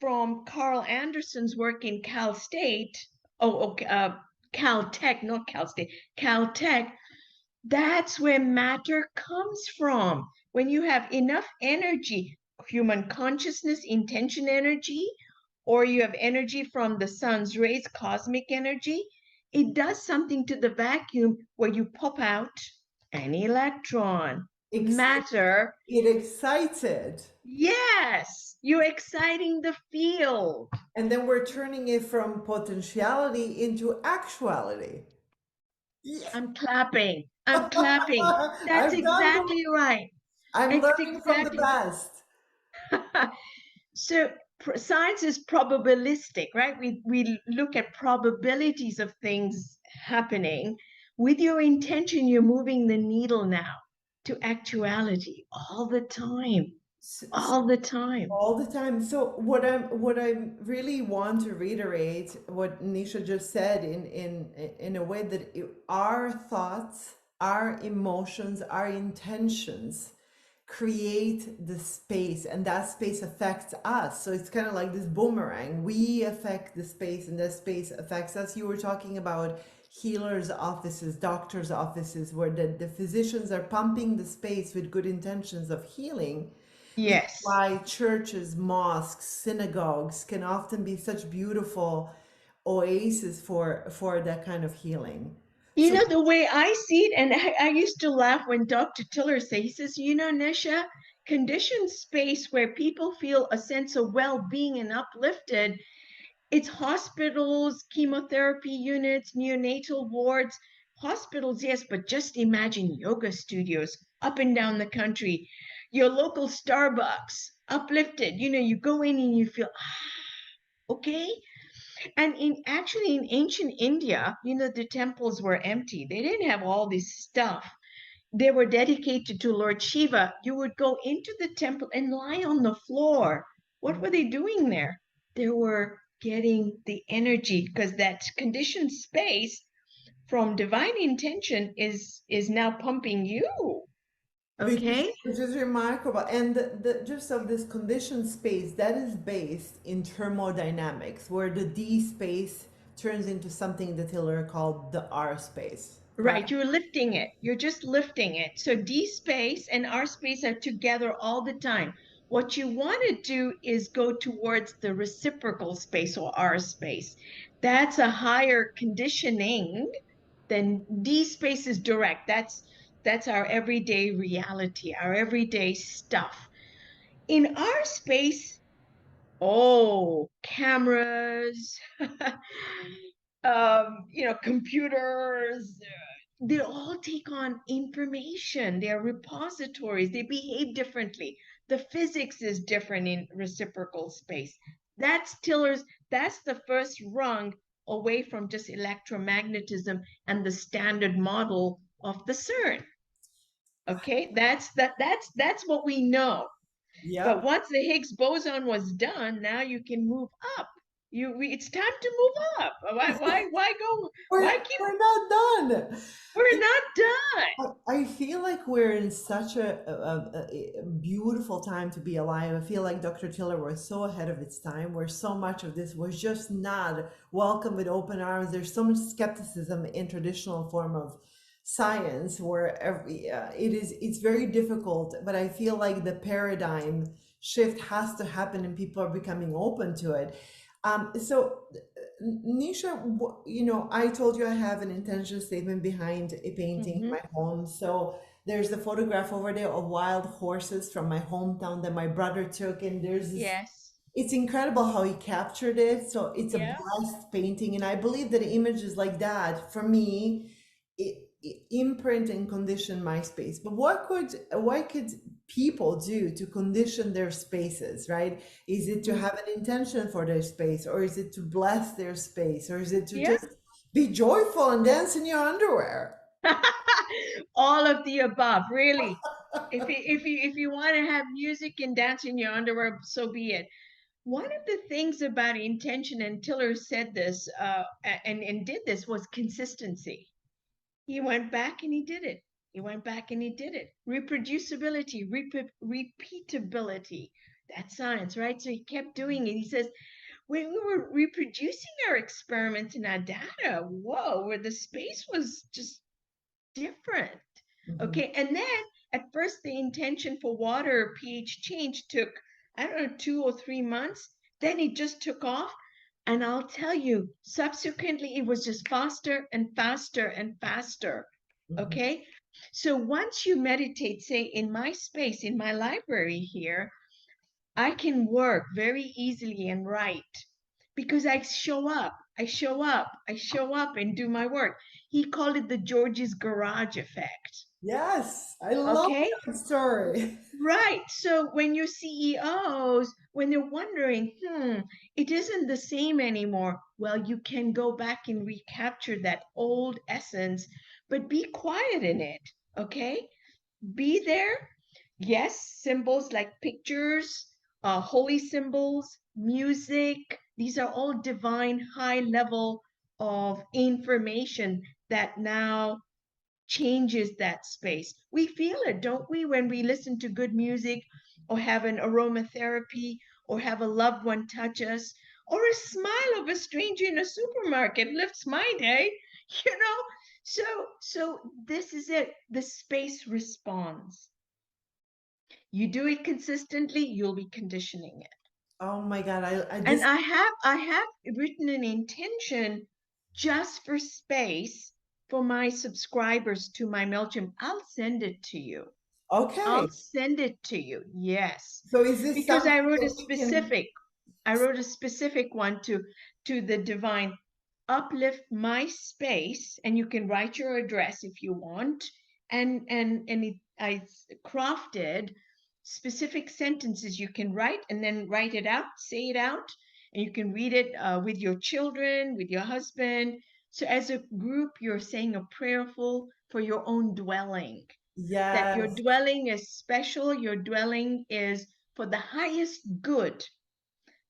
from Carl Anderson's work in Cal State, Caltech, not Cal State, Caltech, that's where matter comes from. When you have enough energy, human consciousness, intention energy, or you have energy from the sun's rays, cosmic energy, it does something to the vacuum where you pop out an electron. Matter. It excited. Yes, you're exciting the field. And then we're turning it from potentiality into actuality. I'm clapping. I'm clapping. That's exactly right. I'm It's learning from the best. So science is probabilistic, right? We look at probabilities of things happening. With your intention, you're moving the needle now to actuality all the time. All the time. All the time. So what I really want to reiterate what Nisha just said in a way that our thoughts, our emotions, our intentions create the space, and that space affects us. So it's kind of like this boomerang. We affect the space and the space affects us. You were talking about healers' offices, doctors' offices, where the physicians are pumping the space with good intentions of healing. Yes. Why churches, mosques, synagogues can often be such beautiful oases for that kind of healing. You know, the way I see it, and I used to laugh when Dr. Tiller says, he says, you know, Nisha, conditioned space where people feel a sense of well-being and uplifted, it's hospitals, chemotherapy units, neonatal wards, hospitals, yes, but just imagine yoga studios up and down the country, your local Starbucks, uplifted, you know, you go in and you feel, okay. And in ancient India, you know, the temples were empty. They didn't have all this stuff. They were dedicated to Lord Shiva. You would go into the temple and lie on the floor. What were they doing there? They were getting the energy, because that conditioned space from divine intention is now pumping you. Okay. Which is remarkable. And the just of this conditioned space that is based in thermodynamics, where the D space turns into something that Hiller called the R space. Right, you're lifting it. You're just lifting it. So D space and R space are together all the time. What you want to do is go towards the reciprocal space, or R space. That's a higher conditioning than D space is direct. That's our everyday reality, our everyday stuff. In R space, oh, cameras, you know, computers, they all take on information. They're repositories. They behave differently. The physics is different in reciprocal space. That's the first rung away from just electromagnetism and the standard model of the CERN. Okay, that's what we know. Yeah. But once the Higgs boson was done, now you can move up. It's time to move up. Why go? We're not done. We're not done. I feel like we're in such a beautiful time to be alive. I feel like Dr. Tiller was so ahead of its time, where so much of this was just not welcome with open arms. There's so much skepticism in traditional form of science, where it's very difficult. But I feel like the paradigm shift has to happen, and people are becoming open to it. So Nisha, you know, I told you I have an intention statement behind a painting in my home. So there's a photograph over there of wild horses from my hometown that my brother took, and there's this, it's incredible how he captured it. So it's a blessed painting, and I believe that images like that, for me, it imprint and condition my space. But what could people do to condition their spaces, right? Is it to Mm. have an intention for their space, or is it to bless their space, or is it to Yeah. just be joyful and dance in your underwear? All of the above, really. If you want to have music and dance in your underwear, so be it. One of the things about intention, and Tiller said this and did this, was consistency. He went back and he did it. He went back and he did it. Reproducibility, repeatability. That's science, right? So he kept doing it. He says, when we were reproducing our experiments and our data, whoa, where the space was just different. Mhm. Okay. And then at first, the intention for water pH change took, I don't know, 2 or 3 months. Then it just took off. And I'll tell you, subsequently, it was just faster and faster and faster. Mhm. Okay. So once you meditate, say in my space, in my library here, I can work very easily and write because I show up. I show up. I show up and do my work. He called it the George's Garage effect. Yes, I love Okay. that story. Right. So when your CEOs, when they're wondering, it isn't the same anymore, well, you can go back and recapture that old essence, but be quiet in it. Okay. Be there. Yes, symbols like pictures, holy symbols, music, these are all divine high level of information that now changes that space. We feel it, don't we, when we listen to good music or have an aromatherapy or have a loved one touch us or a smile of a stranger in a supermarket lifts my day, you know? So this is it. The space responds. You do it consistently, you'll be conditioning it. Oh my God, I And this I have written an intention just for space for my subscribers to my MailChimp. I'll send it to you. okay. I'll send it to you. Yes. So is this Because something that we can? I wrote a specific one to the divine, uplift my space, and you can write your address if you want. I crafted specific sentences you can write and then write it out, say it out, and you can read it with your children, with your husband. So as a group, you're saying a prayerful for your own dwelling, that your Yes, dwelling is special, your dwelling is for the highest good.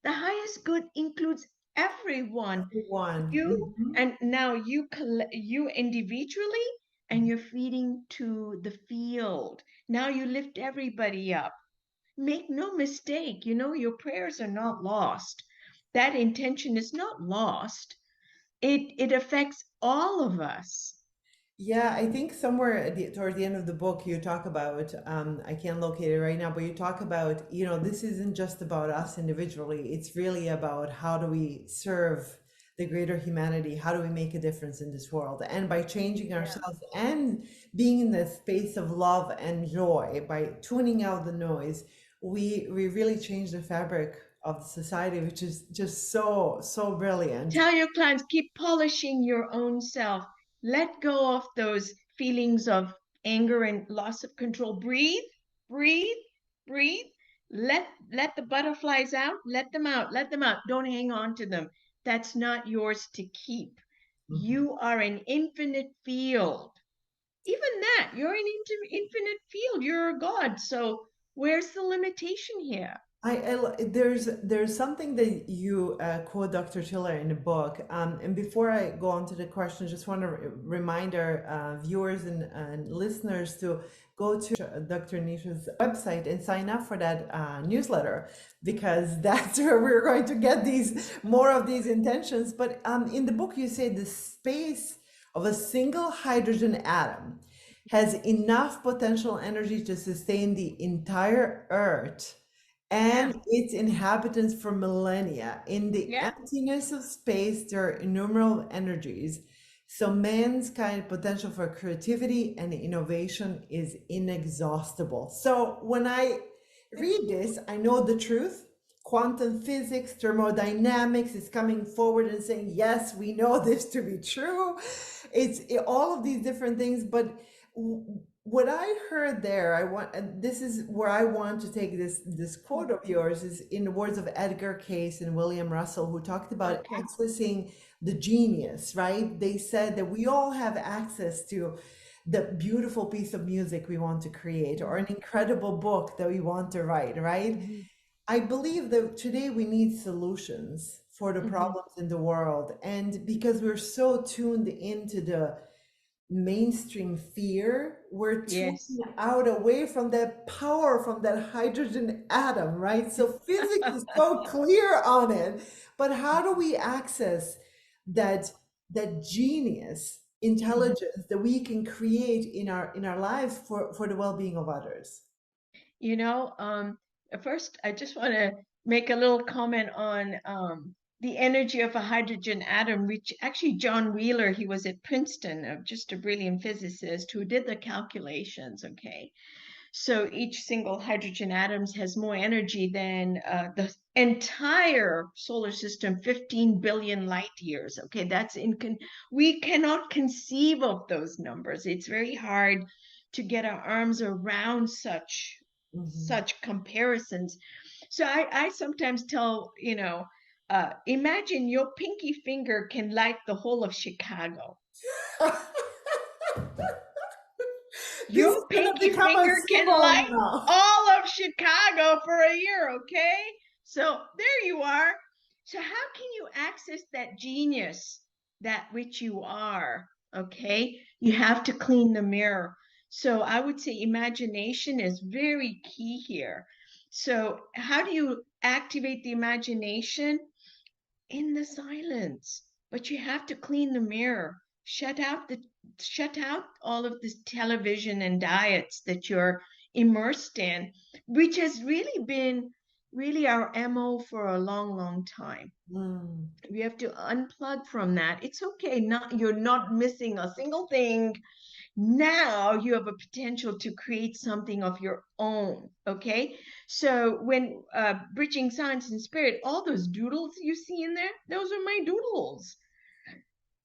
The highest good includes everyone. everyone. You Mhm. and now you individually, and you're feeding to the field. Now you lift everybody up. Make no mistake, your prayers are not lost. That intention is not lost. It affects all of us. Yeah, I think somewhere toward the end of the book, you talk about, I can't locate it right now, but you talk about, this isn't just about us individually. It's really about how do we serve the greater humanity? How do we make a difference in this world? And by changing Yeah. ourselves and being in the space of love and joy, by tuning out the noise, we really change the fabric of the society, which is just so, so brilliant. Tell your clients, keep polishing your own self. Let go of those feelings of anger and loss of control. Breathe, breathe, breathe. Let the butterflies out. Let them out. Let them out. Don't hang on to them. That's not yours to keep. Mhm. You are an infinite field. Even that, you're an infinite field. You're a God. So where's the limitation here? There's something that you quote Dr. Tiller in the book, and before I go on to the question, just want to remind our viewers and listeners to go to Dr. Nisha's website and sign up for that newsletter, because that's where we're going to get these more of these intentions. But in the book, you say the space of a single hydrogen atom has enough potential energy to sustain the entire Earth Yeah, and its inhabitants for millennia. In the yeah. emptiness of space, there are innumerable energies. So mankind potential for creativity and innovation is inexhaustible. So when I read this, I know the truth. Quantum physics, thermodynamics is coming forward and saying, yes, we know this to be true. It's all of these different things, but What I heard there, and this is where I want to take this quote of yours, is in the words of Edgar Cayce and William Russell, who talked about Okay. accessing the genius, right? They said that we all have access to the beautiful piece of music we want to create or an incredible book that we want to write, right? Mhm. I believe that today we need solutions for the Mhm. problems in the world. And because we're so tuned into the mainstream fear, we're Yes. tuning out away from that power from that hydrogen atom, right? So physics is so clear on it, but how do we access that genius, Mhm. intelligence that we can create in our lives for the well-being of others? You know, first, I just want to make a little comment on the energy of a hydrogen atom, which actually John Wheeler, he was at Princeton, just a brilliant physicist who did the calculations. Okay. So each single hydrogen atoms has more energy than the entire solar system, 15 billion light years. Okay, we cannot conceive of those numbers. It's very hard to get our arms around Mhm. such comparisons. So I sometimes tell, imagine your pinky finger can light the whole of Chicago. This is Your gonna pinky become a finger can symbol light now. all of Chicago for a year, okay? So there you are. So, how can you access that genius, that which you are, okay? You have to clean the mirror. So, I would say imagination is very key here. So, how do you activate the imagination? In the silence. But you have to clean the mirror. Shut out all of this television and diets that you're immersed in, which has really been really our MO for a long, long time. Mm. We have to unplug from that. It's okay, you're not missing a single thing. Now you have a potential to create something of your own. Okay. So when bridging science and spirit, all those doodles you see in there, those are my doodles.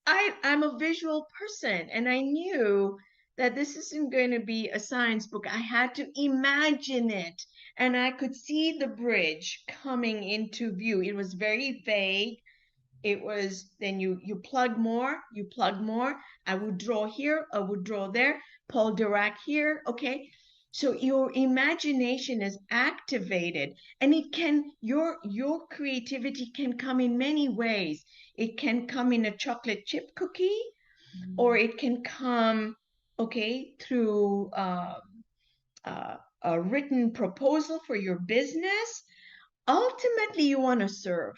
I'm a visual person, and I knew that this isn't going to be a science book. I had to imagine it, and I could see the bridge coming into view. It was very vague. It was then you plug more. I would draw here, I would draw there. Paul Dirac here. Okay. So your imagination is activated, and your creativity can come in many ways. It can come in a chocolate chip cookie, or Mm. it can come, okay, through a written proposal for your business. Ultimately, you want to serve.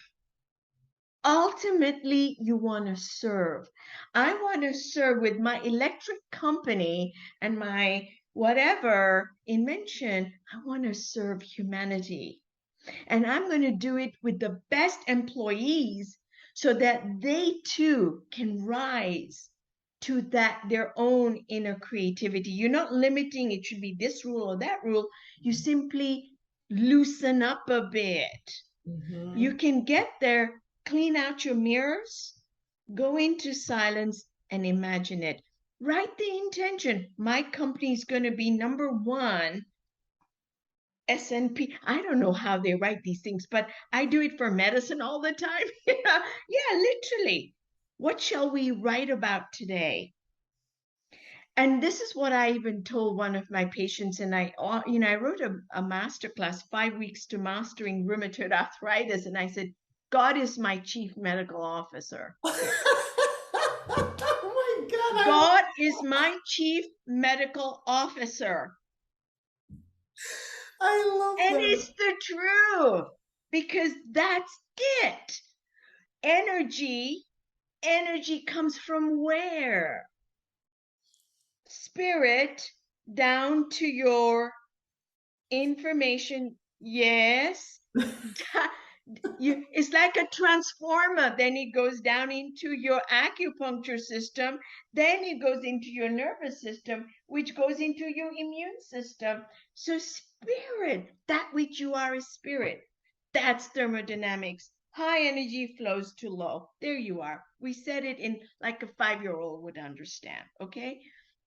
Ultimately, you want to serve. I want to serve with my electric company and my whatever invention. I want to serve humanity. And I'm going to do it with the best employees so that they too can rise to their own inner creativity. You're not limiting it should be this rule or that rule. You simply loosen up a bit. You Mhm. can get there, clean out your mirrors, go into silence and imagine it. Write the intention. My company is going to be number one SNP. I don't know how they write these things, but I do it for medicine all the time. Yeah, literally. What shall we write about today? And this is what I even told one of my patients, and I wrote a master class, 5 weeks to mastering rheumatoid arthritis, and I said, God is my chief medical officer here. Oh my God, God is my chief medical officer. I love And that. it's the truth because that's it. Energy, energy comes from where? Spirit down to your information. Yes. It's like a transformer. Then it goes down into your acupuncture system. Then it goes into your nervous system, which goes into your immune system. So spirit, that which you are is spirit. That's thermodynamics. High energy flows to low. There you are. We said it in like a 5-year-old would understand. Okay.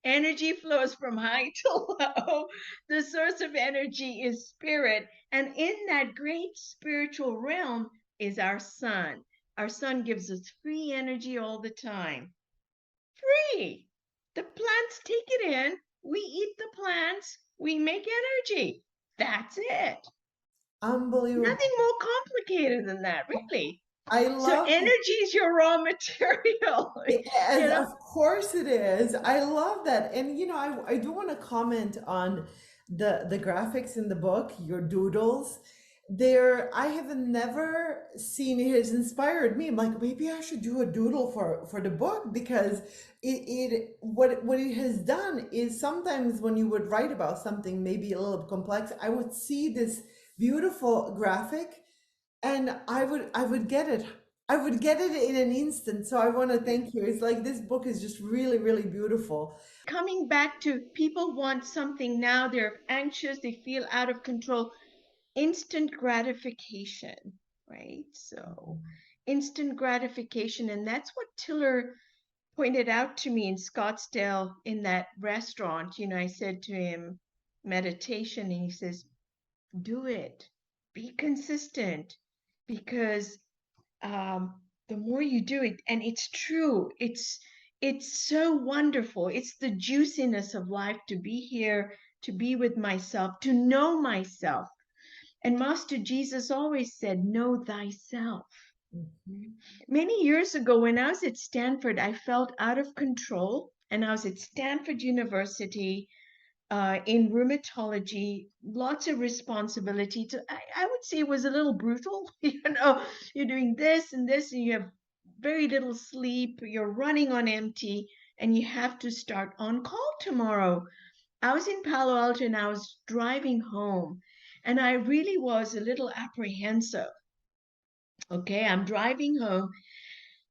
Energy flows from high to low. The source of energy is spirit. And in that great spiritual realm is our sun. Our sun gives us free energy all the time. Free. The plants take it in. We eat the plants. We make energy. That's it. Unbelievable. Nothing more complicated than that, really. I So love energy is your raw material. as you know? of course it is. I love that. And I do want to comment on the graphics in the book, your doodles. I have never seen it has inspired me. I'm like, maybe I should do a doodle for the book because what it has done is sometimes when you would write about something maybe a little complex, I would see this beautiful graphic and I would get it. I would get it in an instant. So I want to thank you. It's like this book is just really, really beautiful. Coming back to people want something now, they're anxious, they feel out of control. Instant gratification, right? So, instant gratification. And that's what Tiller pointed out to me in Scottsdale in that restaurant. I said to him, meditation, and he says, do it, be consistent, because the more you do it, and it's true, it's so wonderful. It's the juiciness of life to be here, to be with myself, to know myself. And Master Jesus always said, know thyself. Mhm. Many years ago, when I was at Stanford, I felt out of control, and I was at Stanford University in rheumatology, lots of responsibility. I would say it was a little brutal. You're doing this and this, and you have very little sleep, you're running on empty, and you have to start on call tomorrow. I was in Palo Alto and I was driving home, and I really was a little apprehensive. Okay, I'm driving home,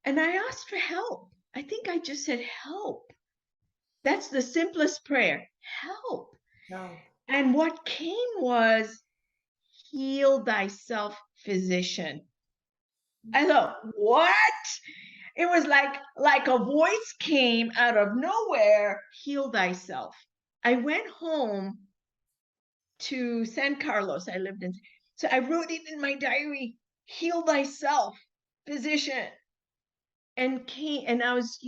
and I asked for help. I think I just said, help. That's the simplest prayer, help. Help. And what came was, heal thyself, physician. I thought, what? It was like a voice came out of nowhere, heal thyself. I went home to San Carlos. I lived in, so I wrote it in my diary, heal thyself, physician. And I was,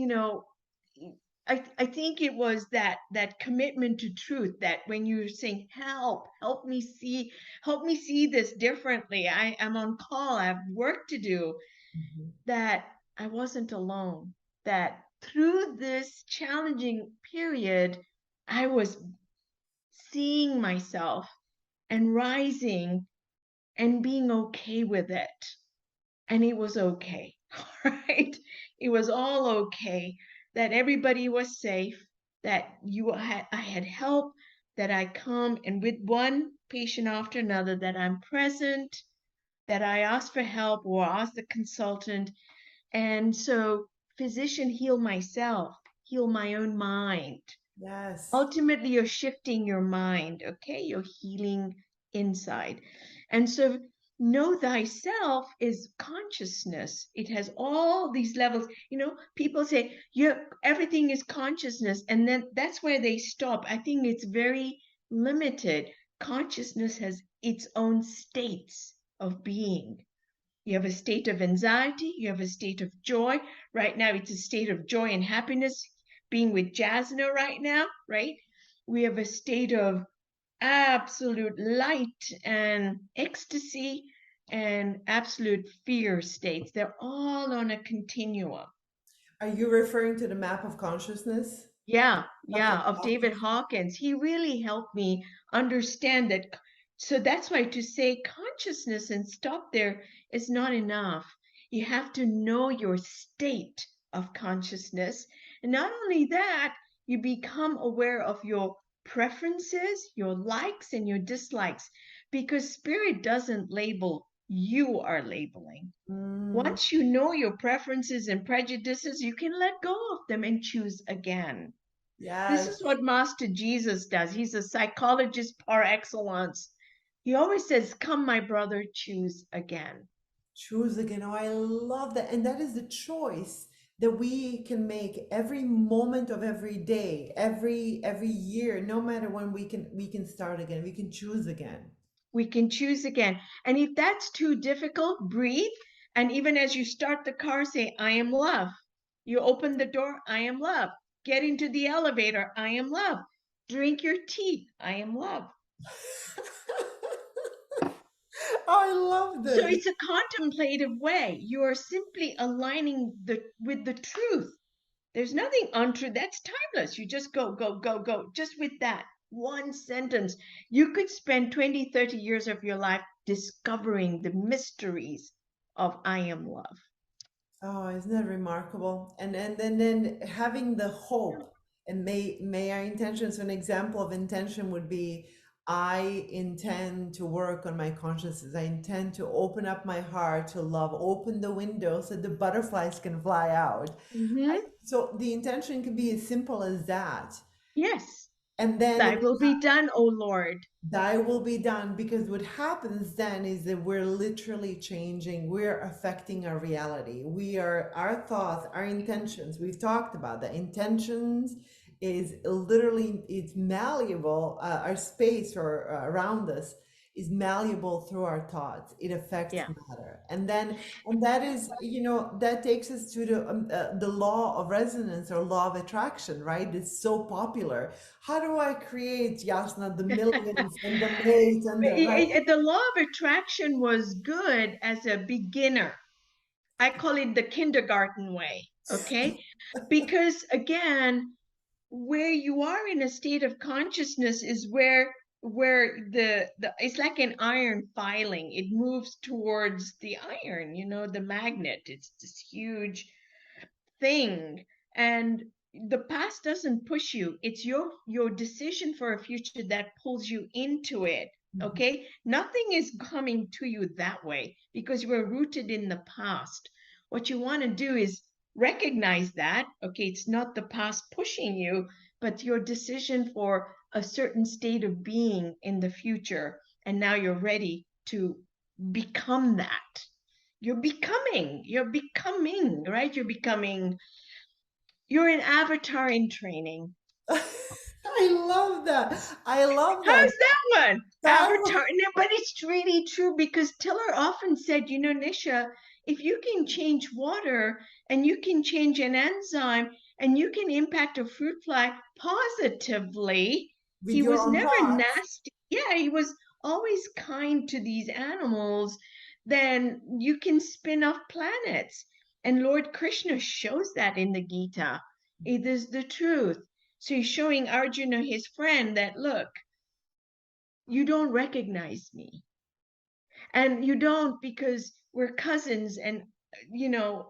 I think it was that commitment to truth, that when you're saying, help me see this differently. I am on call, I have work to do, Mhm. that I wasn't alone, that through this challenging period, I was seeing myself and rising and being okay with it. And it was okay, right? It was all okay, that everybody was safe, that I had help, that I come and with one patient after another, that I'm present, that I ask for help or ask the consultant. And so, physician, heal myself, heal my own mind. Yes. Ultimately, you're shifting your mind, okay? You're healing inside. And so, know thyself is consciousness. It has all these levels. People say, yeah, everything is consciousness, and then that's where they stop. I think it's very limited. Consciousness has its own states of being. You have a state of anxiety, you have a state of joy. Right now, it's a state of joy and happiness being with Jazna right now, right? We have a state of absolute light and ecstasy and absolute fear states. They're all on a continuum. Are you referring to the map of consciousness? Yeah, Dr. yeah, of David Hawkins? Hawkins. He really helped me understand that. So that's why to say consciousness and stop there is not enough. You have to know your state of consciousness. And not only that, you become aware of your preferences, your likes, and your dislikes, because spirit doesn't label, you are labeling. Mm, Once you know your preferences and prejudices, you can let go of them and choose again. This yes. is what Master Jesus does. He's a psychologist par excellence. He always says, come, my brother, choose again. Choose again. Oh, I love that. And that is the choice that we can make every moment of every day, every year, no matter when we can start again, we can choose again. We can choose again. And if that's too difficult, breathe. And even as you start the car, say, I am love. You open the door, I am love. Get into the elevator, I am love. Drink your tea, I am love. I love So this. it's a contemplative way. You are simply aligning with the truth. There's nothing untrue. That's timeless. You just go, go, go, go. Just with that one sentence, you could spend 20, 30 years of your life discovering the mysteries of I am love. Oh, isn't that remarkable? And then having the hope, and may our intentions, an example of intention would be, I intend to work on my consciousness. I intend to open up my heart to love, open the window so the butterflies can fly out. Mm-hmm. So the intention can be as simple as that. Yes, And then thy it will be done, O Lord. thy will be done, because what happens then is that we're literally changing, we're affecting our reality. We are, our thoughts, our intentions, we've talked about that. Intentions is literally, it's malleable. Our space or around us is malleable through our thoughts. It affects Yeah. matter. And that is, that takes us to the law of resonance or law of attraction, right? It's so popular. How do I create, Yasna, the millions and the mates and the, right? The law of attraction was good as a beginner. I call it the kindergarten way, okay? Because again, where you are in a state of consciousness is where the it's like an iron filing. It moves towards the iron, the magnet. It's this huge thing. And the past doesn't push you. It's your decision for a future that pulls you into it. Okay? Nothing is coming to you that way because you are rooted in the past. What you want to do is recognize that, okay, it's not the past pushing you, but your decision for a certain state of being in the future. And now you're ready to become that. You're becoming, right? You're an avatar in training. I love that. I love that. How's that one? That was, Avatar. No, but it's really true because Tiller often said, Nisha, if you can change water and you can change an enzyme and you can impact a fruit fly positively, with he your was own never thoughts. nasty. Yeah, he was always kind to these animals. Then you can spin off planets. And Lord Krishna shows that in the Gita. It is the truth. So he's showing Arjuna, his friend, that look, you don't recognize me. And you don't because we're cousins and,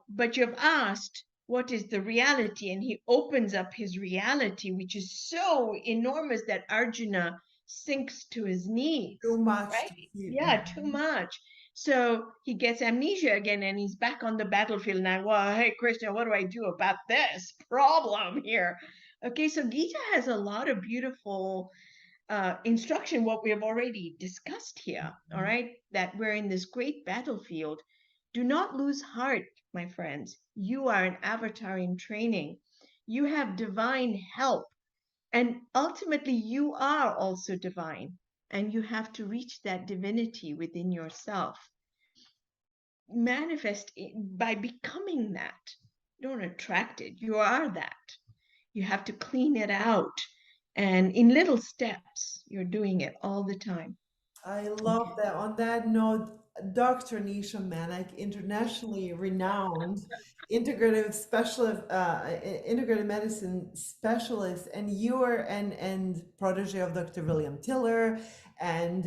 but you've asked, what is the reality? And he opens up his reality, which is so enormous that Arjuna sinks to his knees, Too much right? to keep. Yeah, too much. So he gets amnesia again and he's back on the battlefield now. Well, hey, Krishna, what do I do about this problem here? Okay, so Gita has a lot of beautiful instruction, what we have already discussed here, all right, that we're in this great battlefield. Do not lose heart, my friends. You are an avatar in training. You have divine help. And ultimately, you are also divine. And you have to reach that divinity within yourself. Manifest it by becoming that. Don't attract it. You are that. You have to clean it out. And in little steps, you're doing it all the time. I love that. On that note, Dr. Nisha Manek, internationally renowned integrative medicine specialist, and you are and protege of Dr. William Tiller, and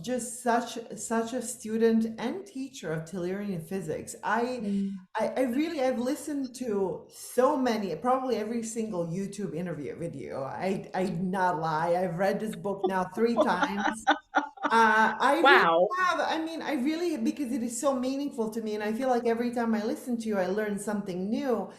just such a student and teacher of Tillerian physics. Mm. I've listened to so many, probably every single YouTube interview video. I not lie. I've read this book now 3 times. I really Wow. have. I mean, I really, because it is so meaningful to me, and I feel like every time I listen to you, I learn something new.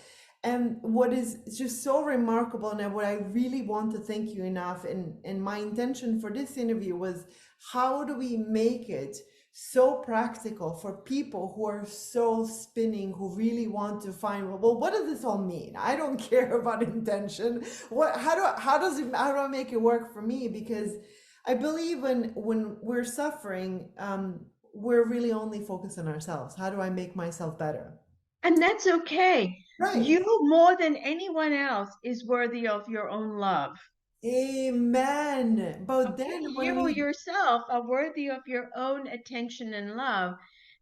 And what is just so remarkable, and what I really want to thank you enough, and my intention for this interview was, how do we make it so practical for people who are so spinning, who really want to find, well, what does this all mean? I don't care about intention. How do I make it work for me? Because I believe when we're suffering, we're really only focused on ourselves. How do I make myself better? And that's okay. Right. You, more than anyone else, is worthy of your own love. Amen. But Okay, then when you we yourself are worthy of your own attention and love,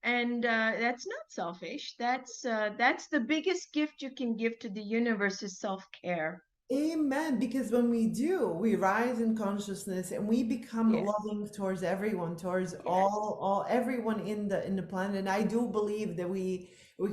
and that's not selfish. That's the biggest gift you can give to the universe is self-care. Amen. Because when we do, we rise in consciousness and we become Yes, loving towards everyone, towards yes, all everyone in the planet. And I do believe that we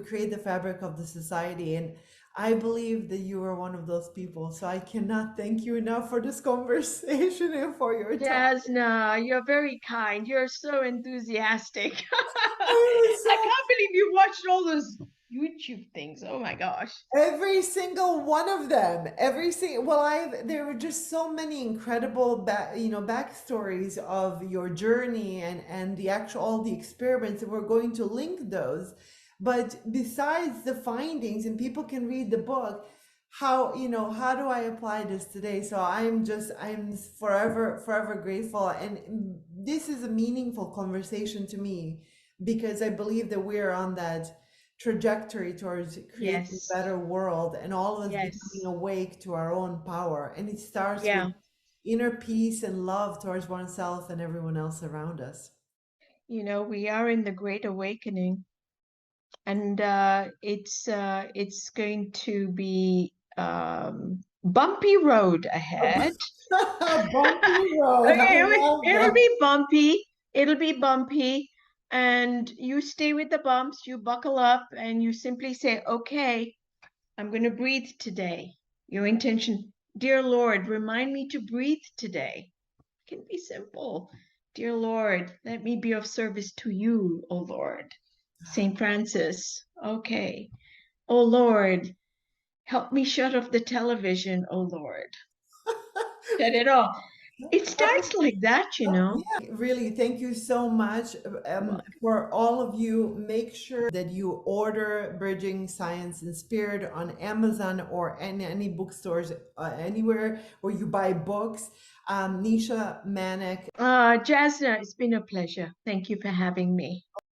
create the fabric of the society. And I believe that you are one of those people. So I cannot thank you enough for this conversation and for your time. Jasna, you're very kind. You're so enthusiastic. I'm I so can't believe you watched all those YouTube things. Oh my gosh. every single one of them, every single, well, there were just so many incredible backstories of your journey and the actual, all the experiments, and we're going to link those. But besides the findings, and people can read the book, how do I apply this today? So I'm forever grateful. And this is a meaningful conversation to me because I believe that we're on that trajectory towards creating a Yes, better world and all of us becoming yes. awake to our own power. And it starts with Yeah. inner peace and love towards oneself and everyone else around us. We are in the Great Awakening, and it's going to be bumpy road ahead. Bumpy road. I Okay, love it'll that. be bumpy. It'll be bumpy, and you stay with the bumps. You buckle up, and you simply say, "Okay, I'm going to breathe today." Your intention, dear Lord, remind me to breathe today. It can be simple. Dear Lord, let me be of service to you, O Lord. St. Francis, okay. O Lord, help me shut off the television, O Lord. Shut it off. It starts like that, you Oh, know. yeah, really, thank you so much. Well, For all of you, make sure that you order Bridging Science and Spirit on Amazon or any bookstores, anywhere where you buy books. Nisha Manek. Jasna, it's been a pleasure. Thank you for having me.